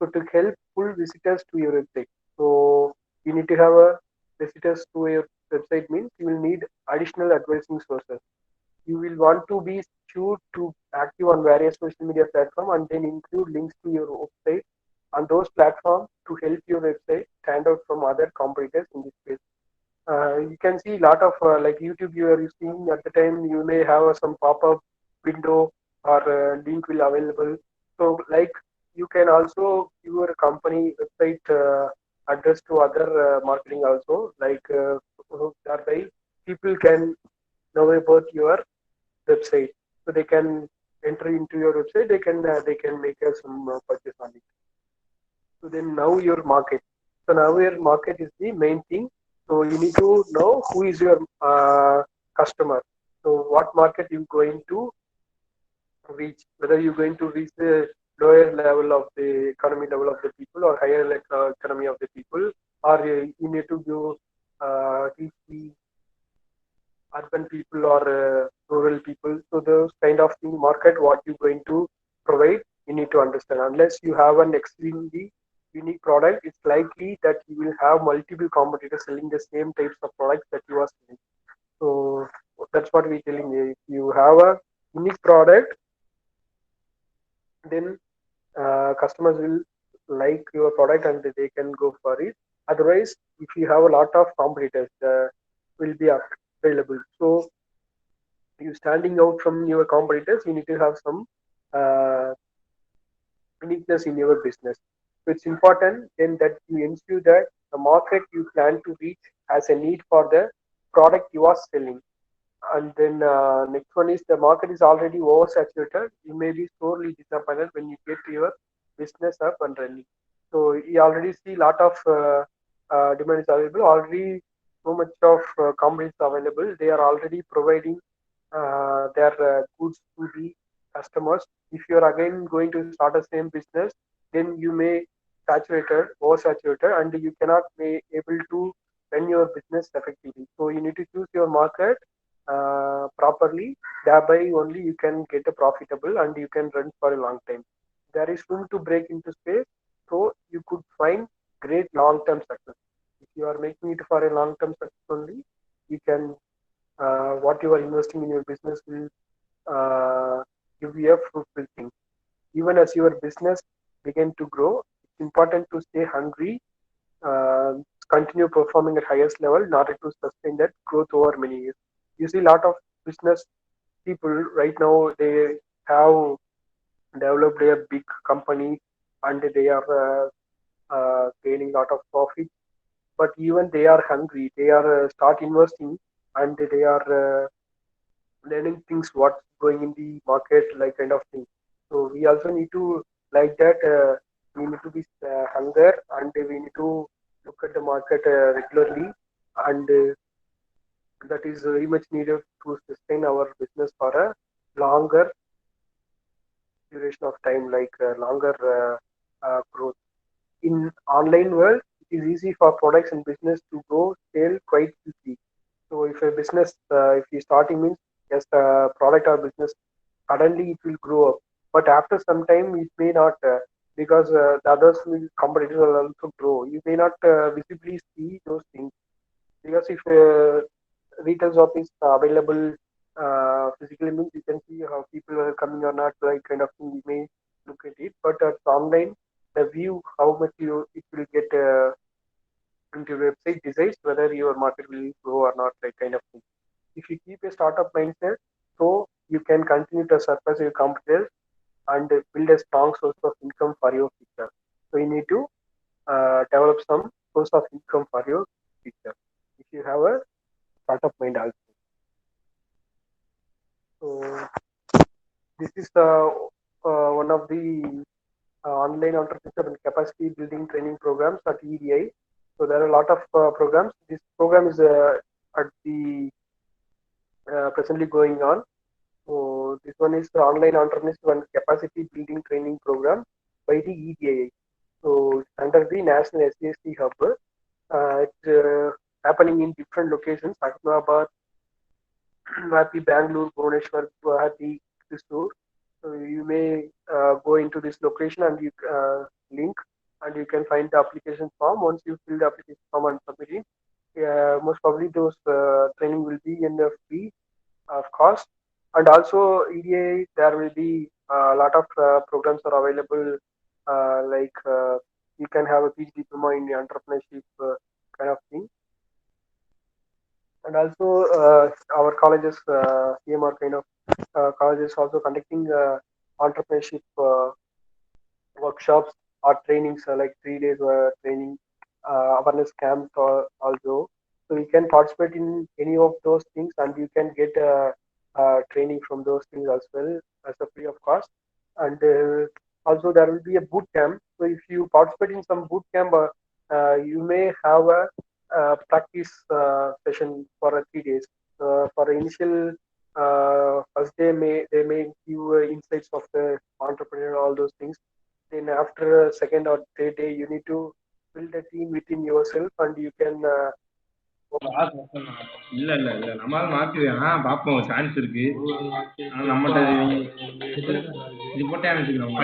So to help pull visitors to your website. So you need to have a visitors to your website means you will need additional advertising sources. You will want to be sure to active on various social media platforms and then include links to your website on those platforms to help your website stand out from other competitors in this space. You can see a lot of like YouTube you are seeing at the time you may have some pop-up window or link will available. So like you can also give your company website address to other marketing also like thereby people can know about your website so they can enter into your website they can make some purchase on it. So then now your market. So now your market is the main thing. So you need to know who is your customer. So what market you going to reach? Whether you're going to reach the lower level of the economy level of the people or higher economy of the people, or you need to go reach the urban people or rural people. So those kind of thing market what you're going to provide, you need to understand. Unless you have an extremely unique product, it's likely that you will have multiple competitors selling the same types of products that you are selling. So that's what we're telling you. If you have a unique product, then customers will like your product and they can go for it. Otherwise, if you have a lot of competitors, will be available. So you standing out from your competitors, you need to have some uh, uniqueness in your business. So it's important then that you ensure that the market you plan to reach has a need for the product you are selling. And then next one is the market is already oversaturated. You may be sorely disappointed when you get your business up and running. So you already see a lot of demand is available. Already so much of companies available. They are already providing their goods to the customers. If you are again going to start a same business, then you may saturated, oversaturated, and you cannot be able to run your business effectively. So you need to choose your market properly. Thereby only you can get a profitable and you can run for a long time. There is room to break into space, so you could find great long-term success. If you are making it for a long-term success only, you can what you are investing in your business will give you a fruitful thing. Even as your business begin to grow, it's important to stay hungry, uh, continue performing at highest level in order to sustain that growth over many years. You see a lot of business people right now, they have developed a big company and they are gaining a lot of profit, but even they are hungry, they are start investing and they are learning things what's going in the market like kind of thing. So we also need to like that we need to be hunger and we need to look at the market regularly and that is very much needed to sustain our business for a longer duration of time like longer growth. In online world, it is easy for products and business to go scale quite quickly. So if a business, if you starting means just a product or business, suddenly it will grow up. But after some time, it may not because the others will competitors will also grow. You may not visibly see those things because if retail shop is available physically, means you can see how people are coming or not, like kind of thing. You may look at it, but online, the view how much you it will get into your website decides whether your market will grow or not, like kind of thing. If you keep a startup mindset, so you can continue to surpass your competitors and build a strong source of income for your future. So you need to develop some source of income for your future. If you have a startup mind also. So this is one of the online entrepreneurship and capacity building training programs at EDI. So there are a lot of programs. This program is at the presently going on. So this one is the online entrepreneurship and capacity building training program by the EDI. So it's under the National SAST Hub. It's happening in different locations: Ahmedabad, Vapi, Bangalore, Bhubaneswar, Guwahati, Thrissur. So you may go into this location and you link. and you can find the application form. Once you fill the application form and submit it, most probably those training will be in the free of cost. And also EDA, there will be a lot of programs are available, you can have a PhD diploma in entrepreneurship kind of thing. And also our colleges, CMR kind of colleges also conducting entrepreneurship workshops or trainings, like 3 days training, awareness camps also. So you can participate in any of those things, and you can get training from those things as well as a free of cost. And also there will be a boot camp. So if you participate in some boot camp, you may have a practice session for 3 days. For initial first day, they may give insights of the entrepreneur, all those things. Then after second or third day, you need to build a team within yourself, and you can இல்ல இல்ல இல்ல நம்மளால மாத்திக்கலாம் பாப்போம் chance இருக்கு ஆனா நம்மகிட்ட இது போட்டே அனுப்பிச்சுக்கிறோம்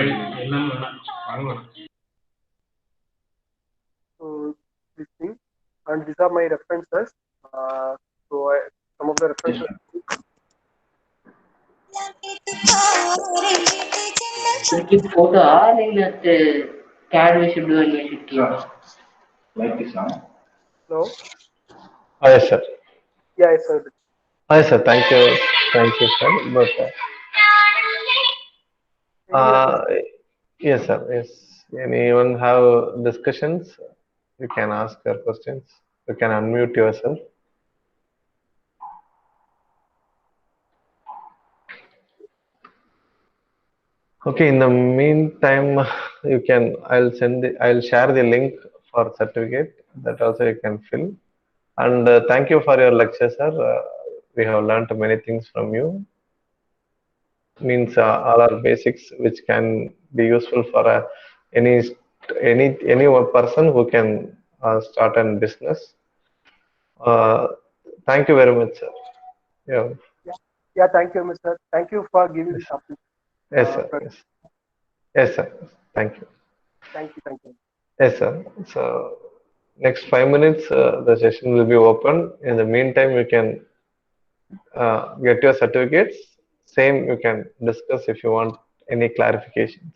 this thing. And these are my references. Some of the references. Photo CAD we should do and we should keep. Like this one. No? Yes, sir. Yeah, yes, sir. Yes, sir. Thank you, sir. But yes, sir. Yes. Anyone have discussions? You can ask your questions. You can unmute yourself. Okay. In the meantime, you can. I'll share the link for certificate. That also you can fill. And thank you for your lecture, sir. We have learned many things from you. Means all are basics which can be useful for any one person who can start a business. Thank you very much, sir. Yeah, thank you, Mr. Thank you for giving this opportunity. Yes, sir. Yes, sir. Thank you. Thank you. Yes, sir. So next 5 minutes, the session will be open. In the meantime, you can get your certificates. Same, you can discuss if you want any clarifications.